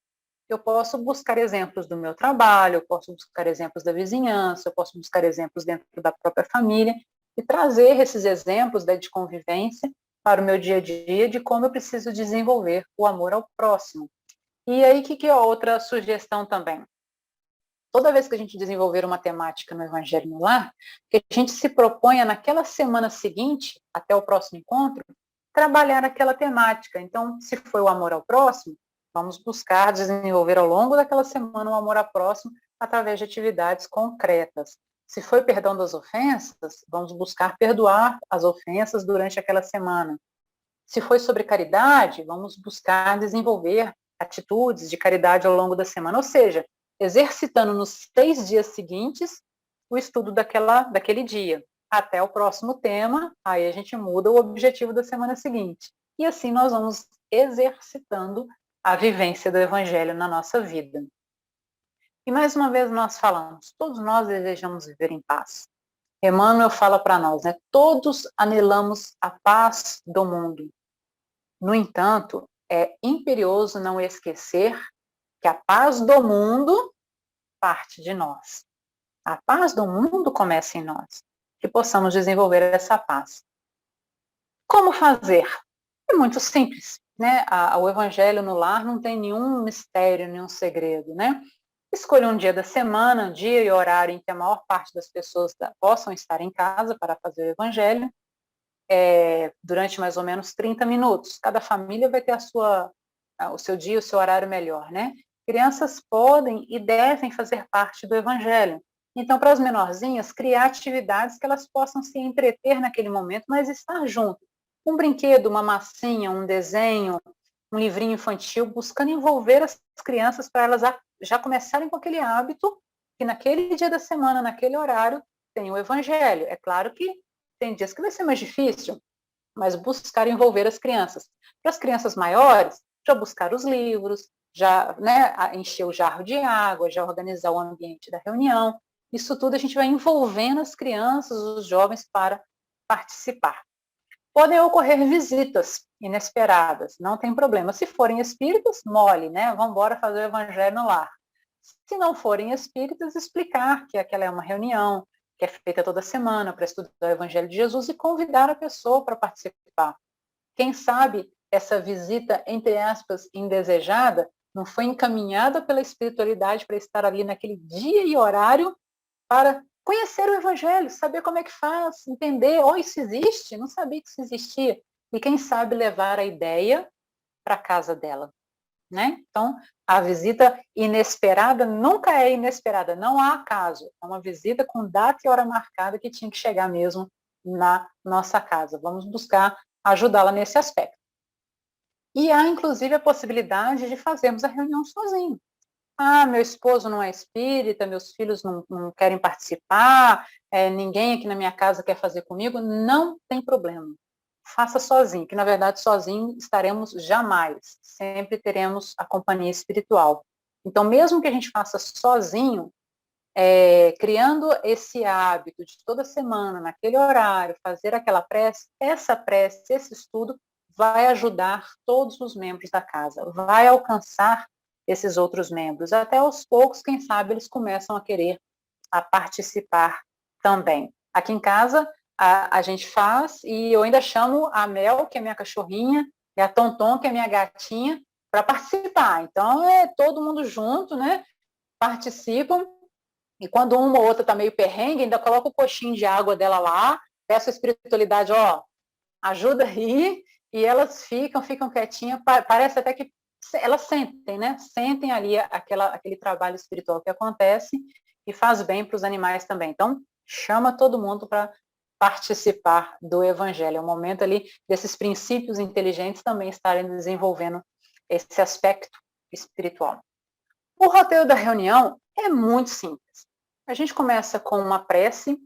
eu posso buscar exemplos do meu trabalho, eu posso buscar exemplos da vizinhança, eu posso buscar exemplos dentro da própria família e trazer esses exemplos de convivência para o meu dia a dia de como eu preciso desenvolver o amor ao próximo. E aí, que é outra sugestão também? Toda vez que a gente desenvolver uma temática no Evangelho no Lar, que a gente se proponha naquela semana seguinte, até o próximo encontro, trabalhar aquela temática. Então, se foi o amor ao próximo, vamos buscar desenvolver ao longo daquela semana o amor ao próximo, através de atividades concretas. Se foi perdão das ofensas, vamos buscar perdoar as ofensas durante aquela semana. Se foi sobre caridade, vamos buscar desenvolver atitudes de caridade ao longo da semana, ou seja, exercitando nos 6 dias seguintes o estudo daquele dia. Até o próximo tema, aí a gente muda o objetivo da semana seguinte. E assim nós vamos exercitando a vivência do Evangelho na nossa vida. E mais uma vez nós falamos, todos nós desejamos viver em paz. Emmanuel fala para nós, né? Todos anelamos a paz do mundo. No entanto, é imperioso não esquecer que a paz do mundo parte de nós. A paz do mundo começa em nós. Que possamos desenvolver essa paz. Como fazer? É muito simples, né? O Evangelho no lar não tem nenhum mistério, nenhum segredo, né? Escolha um dia da semana, um dia e horário em que a maior parte das pessoas possam estar em casa para fazer o Evangelho, durante mais ou menos 30 minutos. Cada família vai ter o seu dia, o seu horário melhor, né? Crianças podem e devem fazer parte do Evangelho. Então, para as menorzinhas, criar atividades que elas possam se entreter naquele momento, mas estar junto. Um brinquedo, uma massinha, um desenho, um livrinho infantil, buscando envolver as crianças para elas já começarem com aquele hábito que naquele dia da semana, naquele horário, tem o Evangelho. É claro que tem dias que vai ser mais difícil, mas buscar envolver as crianças. Para as crianças maiores, já buscar os livros, já, né, encher o jarro de água, já organizar o ambiente da reunião. Isso tudo a gente vai envolvendo as crianças, os jovens para participar. Podem ocorrer visitas inesperadas, não tem problema. Se forem espíritas, mole, né? Vamos embora fazer o Evangelho no lar. Se não forem espíritas, explicar que aquela é uma reunião, que é feita toda semana para estudar o Evangelho de Jesus e convidar a pessoa para participar. Quem sabe essa visita, entre aspas, indesejada, não foi encaminhada pela espiritualidade para estar ali naquele dia e horário para conhecer o Evangelho, saber como é que faz, entender, isso existe, não sabia que isso existia. E quem sabe levar a ideia para a casa dela. Né? Então, a visita inesperada nunca é inesperada, não há acaso. É uma visita com data e hora marcada que tinha que chegar mesmo na nossa casa. Vamos buscar ajudá-la nesse aspecto. E há, inclusive, a possibilidade de fazermos a reunião sozinho. Meu esposo não é espírita, meus filhos não querem participar, ninguém aqui na minha casa quer fazer comigo, não tem problema. Faça sozinho, que na verdade sozinho estaremos jamais, sempre teremos a companhia espiritual. Então, mesmo que a gente faça sozinho, criando esse hábito de toda semana, naquele horário, fazer aquela prece, esse estudo vai ajudar todos os membros da casa, vai alcançar esses outros membros. Até aos poucos, quem sabe, eles começam a querer participar também. Aqui em casa, a gente faz, e eu ainda chamo a Mel, que é minha cachorrinha, e a Tonton, que é minha gatinha, para participar. Então, todo mundo junto, né? Participam, e quando uma ou outra está meio perrengue, ainda coloca o coxinho de água dela lá, peço a espiritualidade, ajuda aí, e elas ficam quietinhas, parece até que elas sentem, né? Sentem ali aquele trabalho espiritual que acontece e faz bem para os animais também. Então, chama todo mundo para participar do Evangelho. É o momento ali desses princípios inteligentes também estarem desenvolvendo esse aspecto espiritual. O roteiro da reunião é muito simples. A gente começa com uma prece,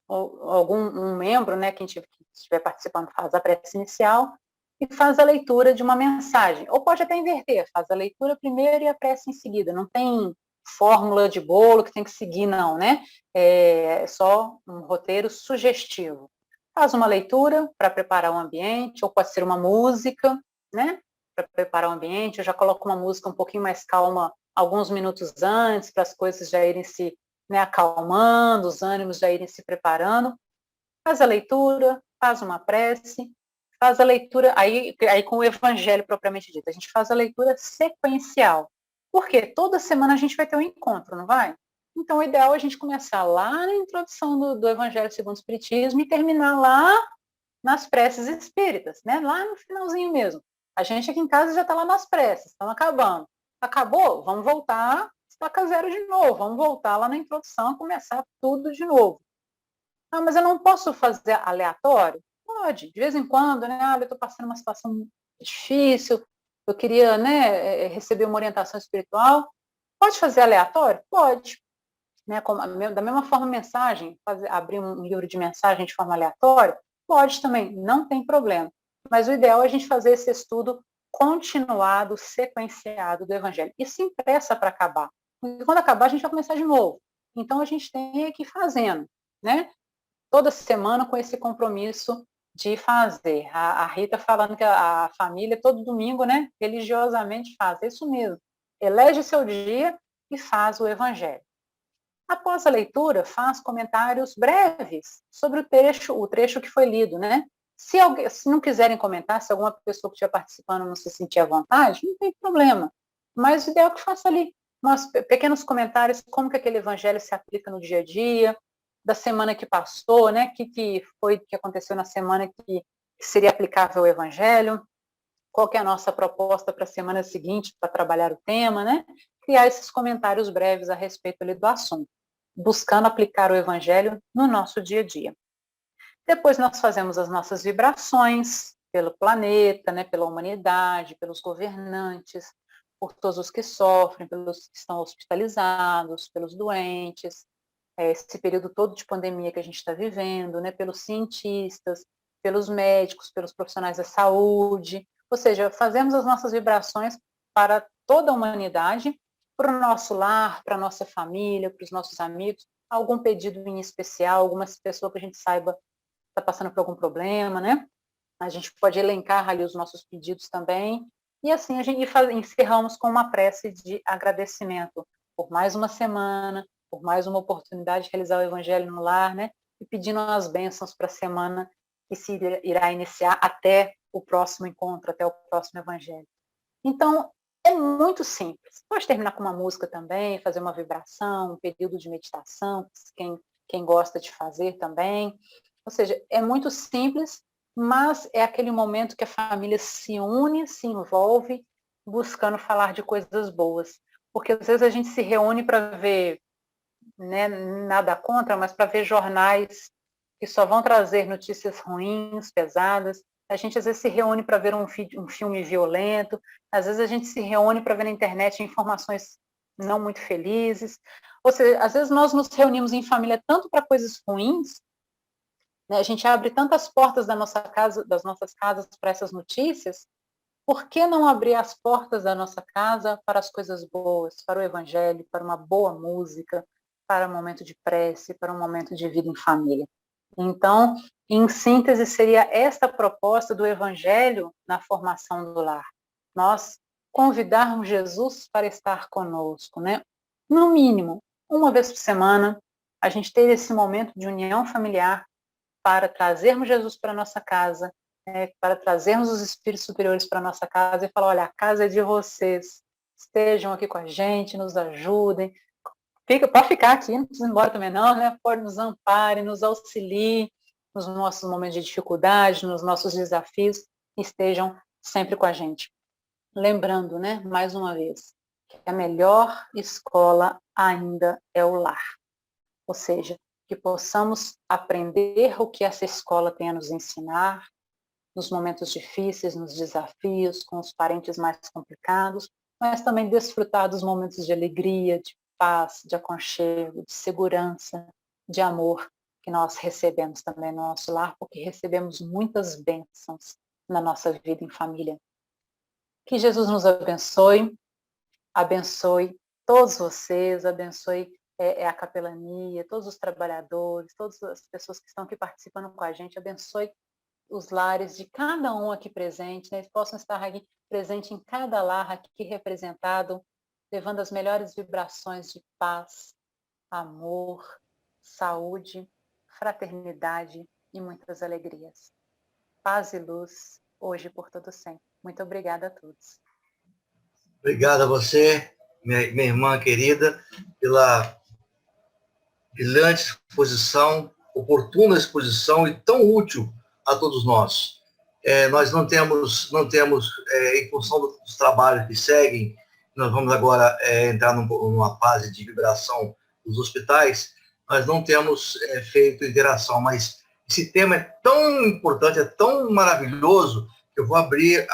um membro, né, quem estiver participando faz a prece inicial e faz a leitura de uma mensagem. Ou pode até inverter, faz a leitura primeiro e a prece em seguida. Não tem fórmula de bolo que tem que seguir, não, né? É só um roteiro sugestivo. Faz uma leitura para preparar o ambiente, ou pode ser uma música, né? Para preparar o ambiente. Eu já coloco uma música um pouquinho mais calma alguns minutos antes, para as coisas já irem se, né, acalmando, os ânimos já irem se preparando. Faz a leitura, faz uma prece, faz a leitura, aí com o Evangelho propriamente dito, a gente faz a leitura sequencial. Por quê? Toda semana a gente vai ter um encontro, não vai? Então, o ideal é a gente começar lá na introdução do Evangelho segundo o Espiritismo e terminar lá nas preces espíritas, né? Lá no finalzinho mesmo. A gente aqui em casa já está lá nas preces, estamos acabando. Acabou? Vamos voltar, estaca zero de novo, vamos voltar lá na introdução, começar tudo de novo. Ah, mas eu não posso fazer aleatório? Pode, de vez em quando, né? Ah, eu estou passando uma situação difícil, eu queria, né, receber uma orientação espiritual. Pode fazer aleatório? Pode. Né, da mesma forma, mensagem, abrir um livro de mensagem de forma aleatória? Pode também, não tem problema. Mas o ideal é a gente fazer esse estudo continuado, sequenciado do Evangelho. E sem pressa para acabar. E quando acabar, a gente vai começar de novo. Então, a gente tem que ir fazendo, né? Toda semana com esse compromisso de fazer. A Rita falando que a família, todo domingo, né, religiosamente faz. É isso mesmo. Elege seu dia e faz o Evangelho. Após a leitura, faz comentários breves sobre o trecho que foi lido, né? Se não quiserem comentar, se alguma pessoa que estiver participando não se sentir à vontade, não tem problema. Mas o ideal é que faça ali pequenos comentários, como que aquele evangelho se aplica no dia a dia, da semana que passou, né? Que foi que aconteceu na semana que seria aplicável ao evangelho, qual que é a nossa proposta para a semana seguinte para trabalhar o tema, né? Criar esses comentários breves a respeito ali do assunto, buscando aplicar o evangelho no nosso dia a dia. Depois nós fazemos as nossas vibrações pelo planeta, né, pela humanidade, pelos governantes, por todos os que sofrem, pelos que estão hospitalizados, pelos doentes, esse período todo de pandemia que a gente está vivendo, né, pelos cientistas, pelos médicos, pelos profissionais da saúde, ou seja, fazemos as nossas vibrações para toda a humanidade, para o nosso lar, para a nossa família, para os nossos amigos, algum pedido em especial, alguma pessoa que a gente saiba está passando por algum problema, né? A gente pode elencar ali os nossos pedidos também, e assim a gente encerramos com uma prece de agradecimento por mais uma semana, por mais uma oportunidade de realizar o Evangelho no lar, né? E pedindo as bênçãos para a semana que se irá iniciar até o próximo encontro, até o próximo Evangelho. Então, é muito simples. Pode terminar com uma música também, fazer uma vibração, um período de meditação, quem gosta de fazer também. Ou seja, é muito simples, mas é aquele momento que a família se une, se envolve, buscando falar de coisas boas. Porque às vezes a gente se reúne para ver, né, nada contra, mas para ver jornais que só vão trazer notícias ruins, pesadas. A gente às vezes se reúne para ver um filme violento, às vezes a gente se reúne para ver na internet informações não muito felizes. Ou seja, às vezes nós nos reunimos em família tanto para coisas ruins, né, a gente abre tantas portas das nossas casas para essas notícias, por que não abrir as portas da nossa casa para as coisas boas, para o evangelho, para uma boa música, para um momento de prece, para um momento de vida em família? Então, em síntese, seria esta a proposta do evangelho na formação do lar. Nós convidarmos Jesus para estar conosco, né? No mínimo, uma vez por semana, a gente ter esse momento de união familiar para trazermos Jesus para a nossa casa, para trazermos os espíritos superiores para a nossa casa e falar, olha, a casa é de vocês, estejam aqui com a gente, nos ajudem, pode ficar aqui, não precisa ir embora também não, né? Pode nos ampare, nos auxilie nos nossos momentos de dificuldade, nos nossos desafios, estejam sempre com a gente. Lembrando, né, mais uma vez, que a melhor escola ainda é o lar. Ou seja, que possamos aprender o que essa escola tem a nos ensinar, nos momentos difíceis, nos desafios, com os parentes mais complicados, mas também desfrutar dos momentos de alegria, de paz, de aconchego, de segurança, de amor que nós recebemos também no nosso lar, porque recebemos muitas bênçãos na nossa vida em família. Que Jesus nos abençoe todos vocês, abençoe a capelania, todos os trabalhadores, todas as pessoas que estão aqui participando com a gente, abençoe os lares de cada um aqui presente, né? Eles possam estar aqui presente em cada lar aqui representado, levando as melhores vibrações de paz, amor, saúde, fraternidade e muitas alegrias. Paz e luz, hoje e por todo sempre. Muito obrigada a todos. Obrigado a você, minha irmã querida, pela brilhante exposição, oportuna exposição e tão útil a todos nós. Nós não temos em função dos trabalhos que seguem, nós vamos agora entrar numa fase de vibração dos hospitais, nós não temos feito interação, mas esse tema é tão importante, é tão maravilhoso, que eu vou abrir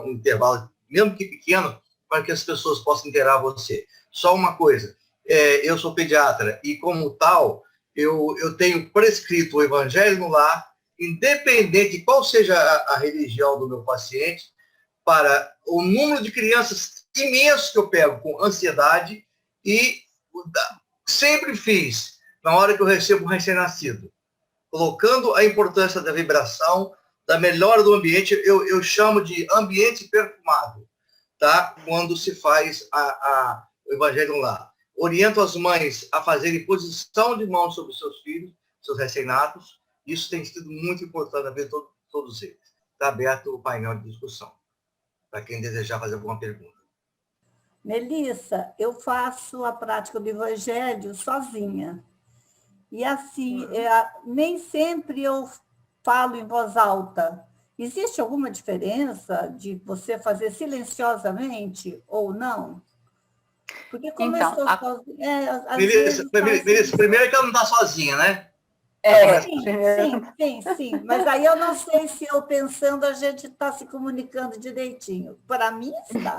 um intervalo, mesmo que pequeno, para que as pessoas possam interar você. Só uma coisa, eu sou pediatra e, como tal, eu tenho prescrito o Evangelho no Lar, independente de qual seja a religião do meu paciente, para o número de crianças imenso que eu pego com ansiedade e sempre fiz, na hora que eu recebo um recém-nascido, colocando a importância da vibração, da melhora do ambiente, eu chamo de ambiente perfumado, tá? Quando se faz o Evangelho no Lar. Oriento as mães a fazerem posição de mão sobre os seus filhos, seus recém-natos. Isso tem sido muito importante a ver todos eles. Está aberto o painel de discussão, para quem desejar fazer alguma pergunta. Melissa, eu faço a prática do Evangelho sozinha. E assim, nem sempre eu falo em voz alta. Existe alguma diferença de você fazer silenciosamente ou não? Porque como então, eu estou sozinha... Melissa, primeiro é que ela não está sozinha, né? Sim. Mas aí eu não sei se eu pensando a gente está se comunicando direitinho. Para mim está.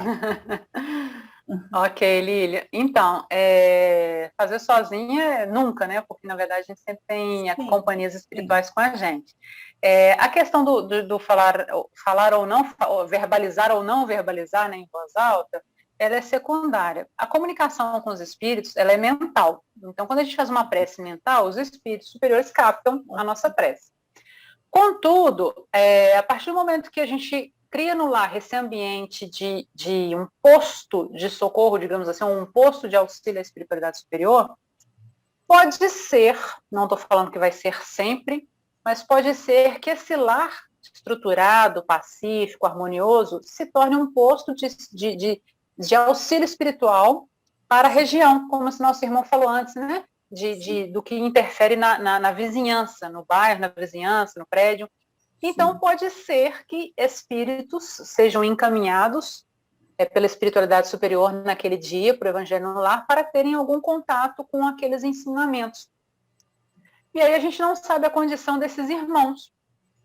Ok, Lília. Então, fazer sozinha nunca, né? Porque, na verdade, a gente sempre tem companhias espirituais com a gente. A questão do falar ou não, verbalizar ou não verbalizar, né, em voz alta, ela é secundária. A comunicação com os espíritos, ela é mental. Então, quando a gente faz uma prece mental, os espíritos superiores captam a nossa prece. Contudo, a partir do momento que a gente cria no lar esse ambiente de um posto de socorro, digamos assim, um posto de auxílio à espiritualidade superior, pode ser, não estou falando que vai ser sempre, mas pode ser que esse lar estruturado, pacífico, harmonioso, se torne um posto de auxílio espiritual para a região, como o nosso irmão falou antes, né? Do que interfere na vizinhança, no bairro, na vizinhança, no prédio. Então, pode ser que espíritos sejam encaminhados pela espiritualidade superior naquele dia, para o Evangelho no Lar, para terem algum contato com aqueles ensinamentos. E aí a gente não sabe a condição desses irmãos.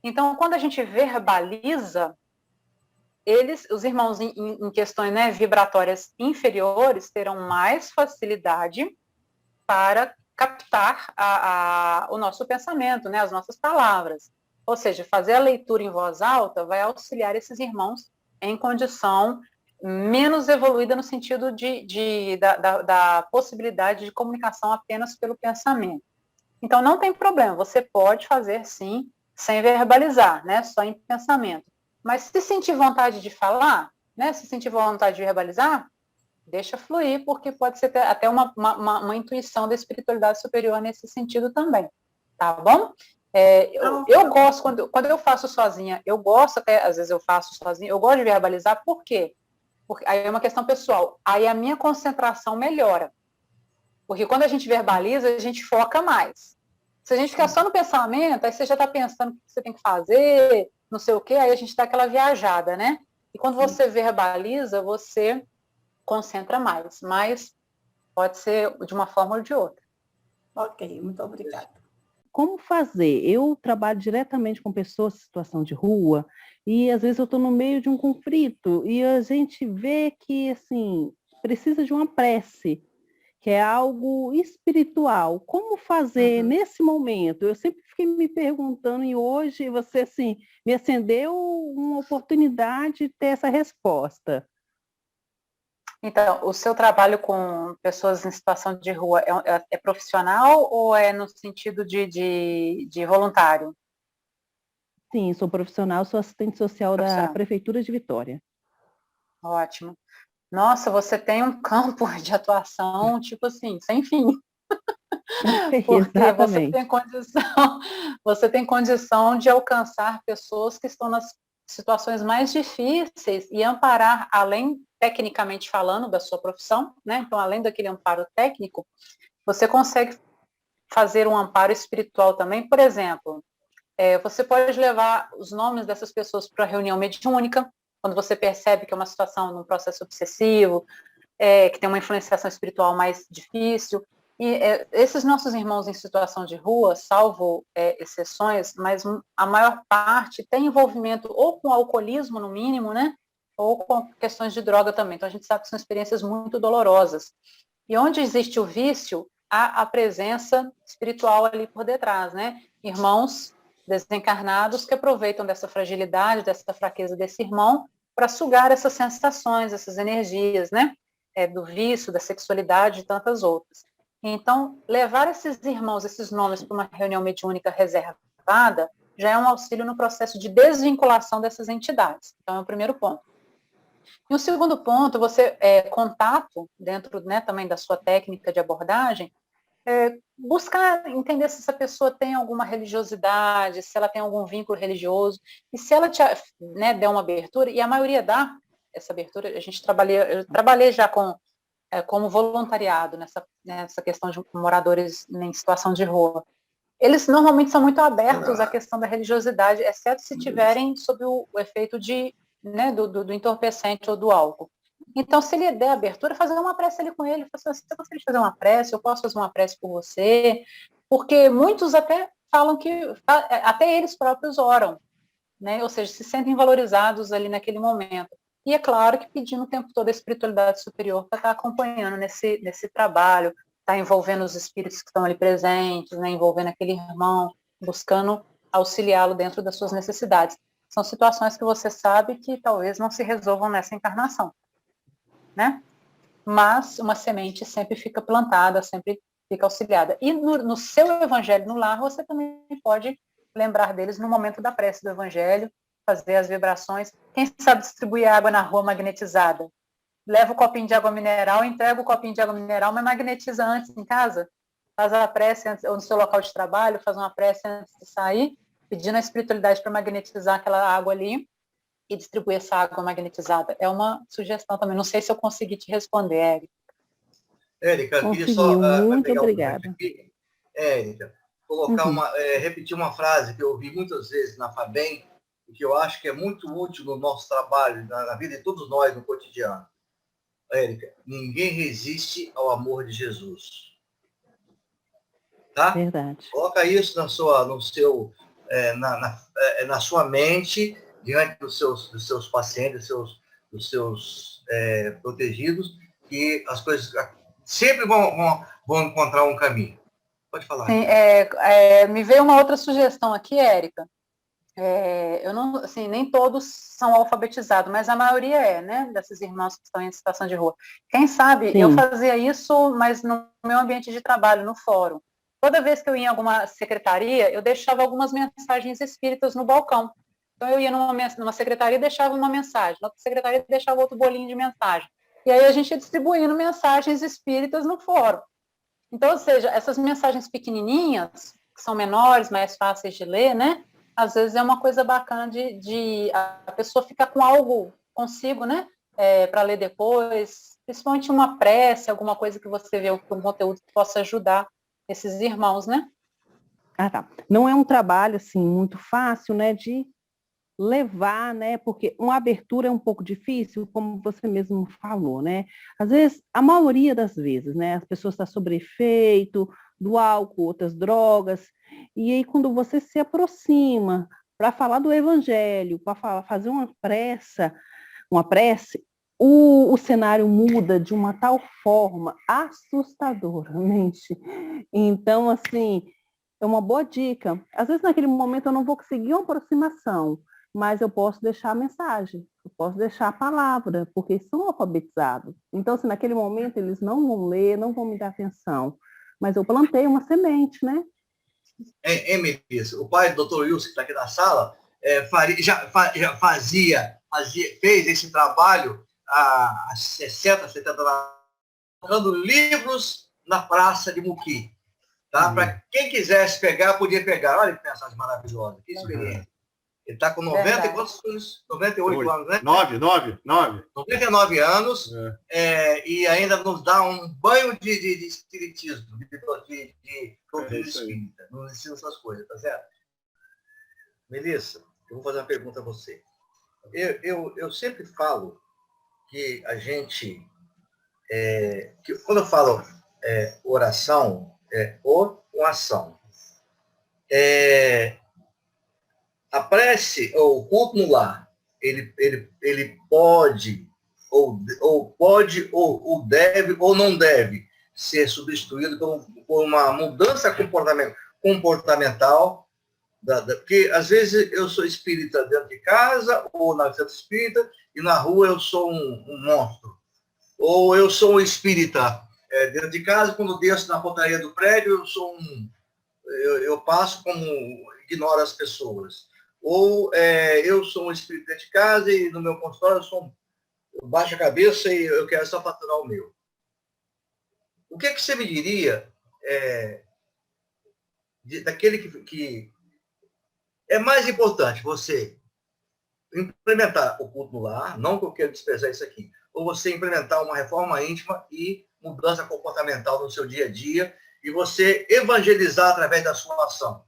Então, quando a gente verbaliza, os irmãos em questões, né, vibratórias inferiores terão mais facilidade para captar o nosso pensamento, né, as nossas palavras. Ou seja, fazer a leitura em voz alta vai auxiliar esses irmãos em condição menos evoluída no sentido da possibilidade de comunicação apenas pelo pensamento. Então, não tem problema, você pode fazer, sim, sem verbalizar, né, só em pensamento. Mas se sentir vontade de falar, né, se sentir vontade de verbalizar, deixa fluir, porque pode ser até uma intuição da espiritualidade superior nesse sentido também, tá bom? Eu gosto, quando eu faço sozinha, eu gosto até, às vezes eu faço sozinha, eu gosto de verbalizar, por quê? Porque aí é uma questão pessoal, aí a minha concentração melhora, porque quando a gente verbaliza, a gente foca mais. Se a gente ficar só no pensamento, aí você já está pensando o que você tem que fazer, não sei o quê, aí a gente dá aquela viajada, né? E quando você verbaliza, você concentra mais, mas pode ser de uma forma ou de outra. Ok, muito obrigada. Como fazer? Eu trabalho diretamente com pessoas em situação de rua e às vezes eu estou no meio de um conflito e a gente vê que, assim, precisa de uma prece, que é algo espiritual. Como fazer nesse momento? Eu sempre fiquei me perguntando e hoje você, assim, me acendeu uma oportunidade de ter essa resposta. Então, o seu trabalho com pessoas em situação de rua é profissional ou é no sentido de voluntário? Sim, sou profissional, sou assistente social da Prefeitura de Vitória. Ótimo. Nossa, você tem um campo de atuação, tipo assim, sem fim. Porque Exatamente. você tem condição de alcançar pessoas que estão nas situações mais difíceis e amparar, além, tecnicamente falando, da sua profissão, né? Então, além daquele amparo técnico, você consegue fazer um amparo espiritual também. Por exemplo, você pode levar os nomes dessas pessoas para a reunião mediúnica, quando você percebe que é uma situação num processo obsessivo, que tem uma influenciação espiritual mais difícil. E esses nossos irmãos em situação de rua, salvo exceções, mas a maior parte tem envolvimento ou com alcoolismo, no mínimo, né? Ou com questões de droga também. Então, a gente sabe que são experiências muito dolorosas. E onde existe o vício, há a presença espiritual ali por detrás, né? Irmãos desencarnados que aproveitam dessa fragilidade, dessa fraqueza desse irmão, para sugar essas sensações, essas energias, né? Do vício, da sexualidade e tantas outras. Então, levar esses irmãos, esses nomes para uma reunião mediúnica reservada, já é um auxílio no processo de desvinculação dessas entidades. Então, é o primeiro ponto. E o segundo ponto, você, contato, dentro, né, também da sua técnica de abordagem, buscar entender se essa pessoa tem alguma religiosidade, se ela tem algum vínculo religioso, e se ela né, der uma abertura, e a maioria dá essa abertura, eu trabalhei já como voluntariado nessa questão de moradores em situação de rua. Eles normalmente são muito abertos à questão da religiosidade, exceto se tiverem sob o efeito né, do entorpecente ou do álcool. Então, se ele der abertura, fazer uma prece ali com ele, falar assim, você gostaria de fazer uma prece, eu posso fazer uma prece por você, porque muitos até falam que, até eles próprios oram, né, ou seja, se sentem valorizados ali naquele momento. E é claro que pedindo o tempo todo a espiritualidade superior para estar acompanhando nesse trabalho, estar envolvendo os espíritos que estão ali presentes, né, envolvendo aquele irmão, buscando auxiliá-lo dentro das suas necessidades. São situações que você sabe que talvez não se resolvam nessa encarnação, né? Mas uma semente sempre fica plantada, sempre fica auxiliada. E no seu evangelho no lar, você também pode lembrar deles no momento da prece do evangelho, fazer as vibrações. Quem sabe distribuir água na rua magnetizada? Leva o copinho de água mineral, entrega o copinho de água mineral, mas magnetiza antes em casa. Faz a prece antes, ou no seu local de trabalho, faz uma prece antes de sair, pedindo a espiritualidade para magnetizar aquela água ali e distribuir essa água magnetizada. É uma sugestão também. Não sei se eu consegui te responder, Érica. Érica, eu queria só muito pegar obrigada. Aqui. Érica, colocar repetir uma frase que eu ouvi muitas vezes na FABEM, e que eu acho que é muito útil no nosso trabalho, na vida de todos nós, no cotidiano. Érica, ninguém resiste ao amor de Jesus. Tá? Verdade. Coloca isso na sua mente, diante dos seus pacientes, dos seus protegidos, que as coisas sempre vão encontrar um caminho. Pode falar. Sim, me veio uma outra sugestão aqui, Érica. Eu não, assim, nem todos são alfabetizados, mas a maioria né, desses irmãos que estão em situação de rua. Quem sabe, Sim. eu fazia isso, mas no meu ambiente de trabalho, no fórum. Toda vez que eu ia em alguma secretaria, eu deixava algumas mensagens espíritas no balcão. Então, eu ia numa secretaria e deixava uma mensagem, na outra secretaria deixava outro bolinho de mensagem. E aí a gente ia distribuindo mensagens espíritas no fórum. Então, ou seja, essas mensagens pequenininhas, que são menores, mais fáceis de ler, né? Às vezes é uma coisa bacana de a pessoa ficar com algo consigo, né? Para ler depois, principalmente uma prece, alguma coisa que você vê, um conteúdo que possa ajudar esses irmãos, né? Ah, tá. Não é um trabalho, assim, muito fácil, né, de levar, né, porque uma abertura é um pouco difícil, como você mesmo falou, né? Às vezes, a maioria das vezes, né, as pessoas estão sob efeito do álcool, outras drogas, e aí quando você se aproxima para falar do evangelho, para fazer uma prece, o cenário muda de uma tal forma assustadoramente. Então, assim, é uma boa dica. Às vezes, naquele momento, eu não vou conseguir uma aproximação, mas eu posso deixar a mensagem, eu posso deixar a palavra, porque são alfabetizados. Então, se naquele momento eles não vão ler, não vão me dar atenção, mas eu plantei uma semente, né? Melissa, o pai do Dr. Wilson, que está aqui na sala, fez esse trabalho há 60, 70 anos, colocando livros na praça de Muqui. Tá? Para quem quisesse pegar, podia pegar. Olha que mensagem maravilhosa, que experiência. Ele está com 90 e quantos anos? 98 anos, né? 99 anos, e ainda nos dá um banho de espiritismo, de doutrina espírita. Nos ensina essas coisas, tá certo? Melissa, eu vou fazer uma pergunta a você. Eu sempre falo que a gente, que quando eu falo oração, uma ação. A prece, ou o culto no lar, ele pode, ou deve, ou não deve ser substituído por uma mudança comportamental, porque às vezes eu sou espírita dentro de casa, ou na centro espírita, e na rua eu sou um monstro. Ou eu sou um espírita dentro de casa, quando desço na portaria do prédio, eu passo como ignoro as pessoas. Ou eu sou um espírito dentro de casa e no meu consultório eu baixo a cabeça e eu quero só faturar o meu. O que você me diria daquele que é mais importante você implementar o culto no lar, não que eu quero desprezar isso aqui, ou você implementar uma reforma íntima e mudança comportamental no seu dia a dia e você evangelizar através da sua ação,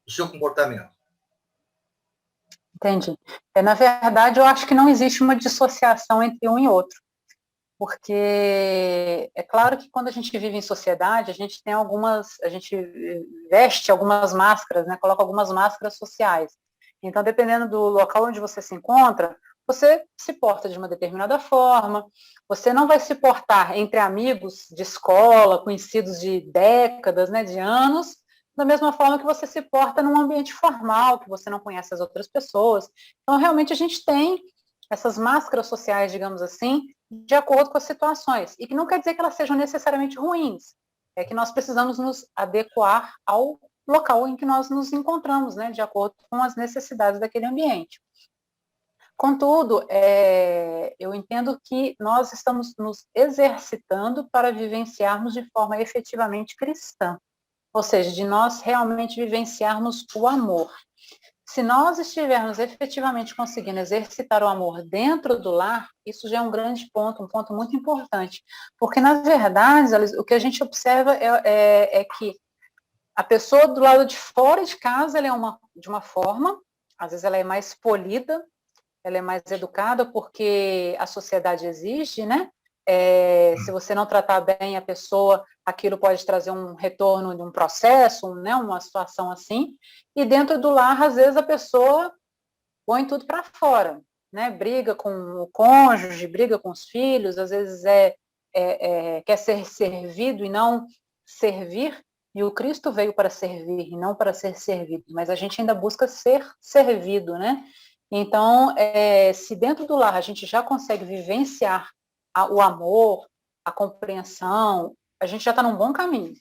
do seu comportamento? Entendi. Na verdade, eu acho que não existe uma dissociação entre um e outro, porque é claro que quando a gente vive em sociedade, a gente veste algumas máscaras, né, coloca algumas máscaras sociais. Então, dependendo do local onde você se encontra, você se porta de uma determinada forma, você não vai se portar entre amigos de escola, conhecidos de décadas, né, de anos, da mesma forma que você se porta num ambiente formal, que você não conhece as outras pessoas. Então, realmente, a gente tem essas máscaras sociais, digamos assim, de acordo com as situações. E que não quer dizer que elas sejam necessariamente ruins. É que nós precisamos nos adequar ao local em que nós nos encontramos, né, de acordo com as necessidades daquele ambiente. Contudo, eu entendo que nós estamos nos exercitando para vivenciarmos de forma efetivamente cristã. Ou seja, de nós realmente vivenciarmos o amor. Se nós estivermos efetivamente conseguindo exercitar o amor dentro do lar, isso já é um grande ponto, um ponto muito importante. Porque, na verdade, o que a gente observa é que a pessoa do lado de fora de casa, ela é de uma forma, às vezes ela é mais polida, ela é mais educada, porque a sociedade exige, né? Se você não tratar bem a pessoa, aquilo pode trazer um retorno de um processo, né, uma situação assim, e dentro do lar, às vezes, a pessoa põe tudo para fora, né, briga com o cônjuge, briga com os filhos, às vezes quer ser servido e não servir, e o Cristo veio para servir e não para ser servido, mas a gente ainda busca ser servido, né? Então, se dentro do lar a gente já consegue vivenciar o amor, a compreensão, a gente já está num bom caminho.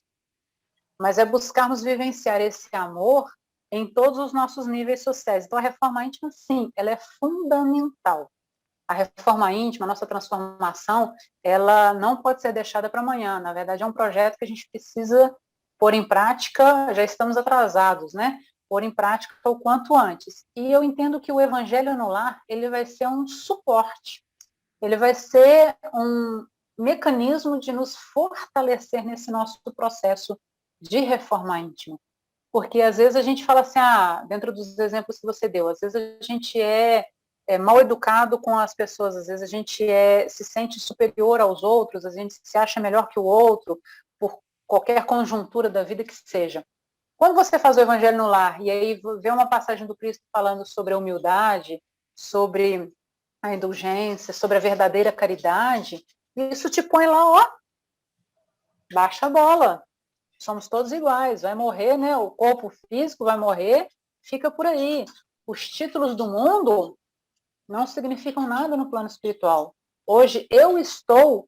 Mas é buscarmos vivenciar esse amor em todos os nossos níveis sociais. Então, a reforma íntima, sim, ela é fundamental. A reforma íntima, a nossa transformação, ela não pode ser deixada para amanhã. Na verdade, é um projeto que a gente precisa pôr em prática, já estamos atrasados, né? Pôr em prática o quanto antes. E eu entendo que o Evangelho no Lar, ele vai ser um suporte. Ele vai ser um mecanismo de nos fortalecer nesse nosso processo de reforma íntima. Porque às vezes a gente fala assim, dentro dos exemplos que você deu, às vezes a gente é mal educado com as pessoas, às vezes a gente se sente superior aos outros, a gente se acha melhor que o outro, por qualquer conjuntura da vida que seja. Quando você faz o Evangelho no Lar, e aí vê uma passagem do Cristo falando sobre a humildade, sobre a indulgência, sobre a verdadeira caridade, isso te põe lá, baixa a bola. Somos todos iguais, vai morrer, né? O corpo físico vai morrer, fica por aí. Os títulos do mundo não significam nada no plano espiritual. Hoje eu estou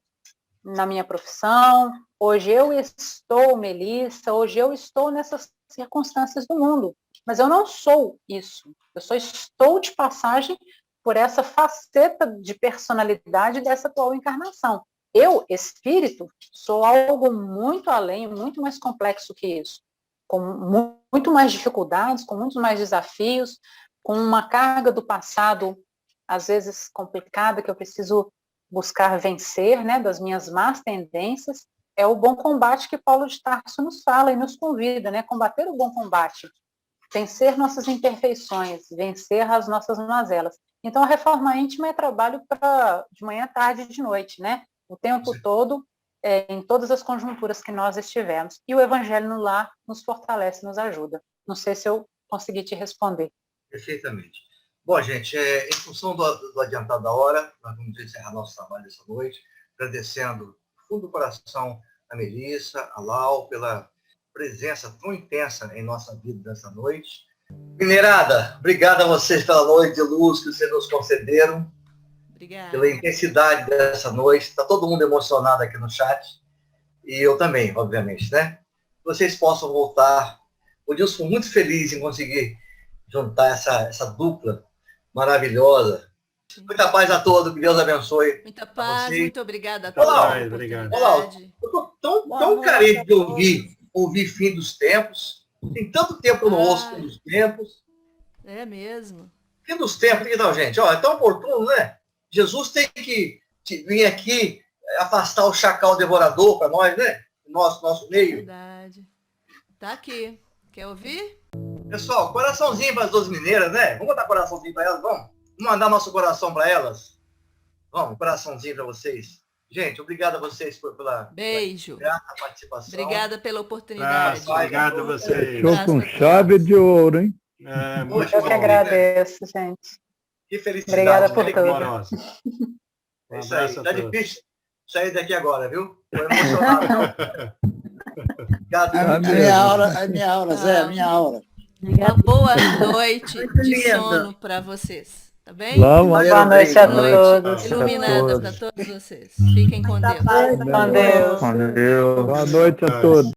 na minha profissão, hoje eu estou Melissa, hoje eu estou nessas circunstâncias do mundo, mas eu não sou isso. Eu só estou de passagem por essa faceta de personalidade dessa atual encarnação. Eu, espírito, sou algo muito além, muito mais complexo que isso, com muito mais dificuldades, com muitos mais desafios, com uma carga do passado, às vezes complicada, que eu preciso buscar vencer, né, das minhas más tendências. É o bom combate que Paulo de Tarso nos fala e nos convida, né, combater o bom combate, vencer nossas imperfeições, vencer as nossas mazelas. Então, a reforma íntima é trabalho de manhã, tarde e de noite, né? O tempo todo, em todas as conjunturas que nós estivemos. E o Evangelho no Lar nos fortalece, nos ajuda. Não sei se eu consegui te responder. Perfeitamente. Bom, gente, em função do adiantado da hora, nós vamos encerrar nosso trabalho essa noite, agradecendo do fundo do coração a Melissa, a Lau, pela presença tão intensa em nossa vida nessa noite. Mineirada, obrigado a vocês pela noite de luz que vocês nos concederam. Obrigada. Pela intensidade dessa noite. Está todo mundo emocionado aqui no chat. E eu também, obviamente, né? Vocês possam voltar. O Dilson foi muito feliz em conseguir juntar essa dupla maravilhosa. Muita paz a todos, que Deus abençoe. Muita paz, muito obrigada a Olá, todos. obrigado. Olá, eu estou tão carente de ouvir Fim dos Tempos. Tem tanto tempo que eu não ouço Fim dos Tempos. É mesmo. Fim dos Tempos, que tal, gente? Ó, é tão oportuno, né? Jesus tem que vir aqui afastar o chacal devorador para nós, né? Nosso meio. Verdade. Tá aqui. Quer ouvir? Pessoal, coraçãozinho para as duas mineiras, né? Vamos botar coraçãozinho para elas, vamos? Vamos mandar nosso coração para elas? Vamos, coraçãozinho para vocês. Gente, obrigado a vocês pela Beijo. grata participação. Obrigada pela oportunidade. Obrigado a vocês. Fechou com chave de ouro, hein? Muito Eu bom, que agradeço, gente. Que felicidade. Obrigada por né? tudo. Amorosa. É isso aí. Tá difícil sair daqui agora, viu? Tô emocionado. Obrigado. A minha hora, Zé, a minha hora. Uma boa noite de sono para vocês. Tá bem? Boa noite a todos. Iluminada para todos vocês. Fiquem com Deus. Com Deus. Boa noite a todos.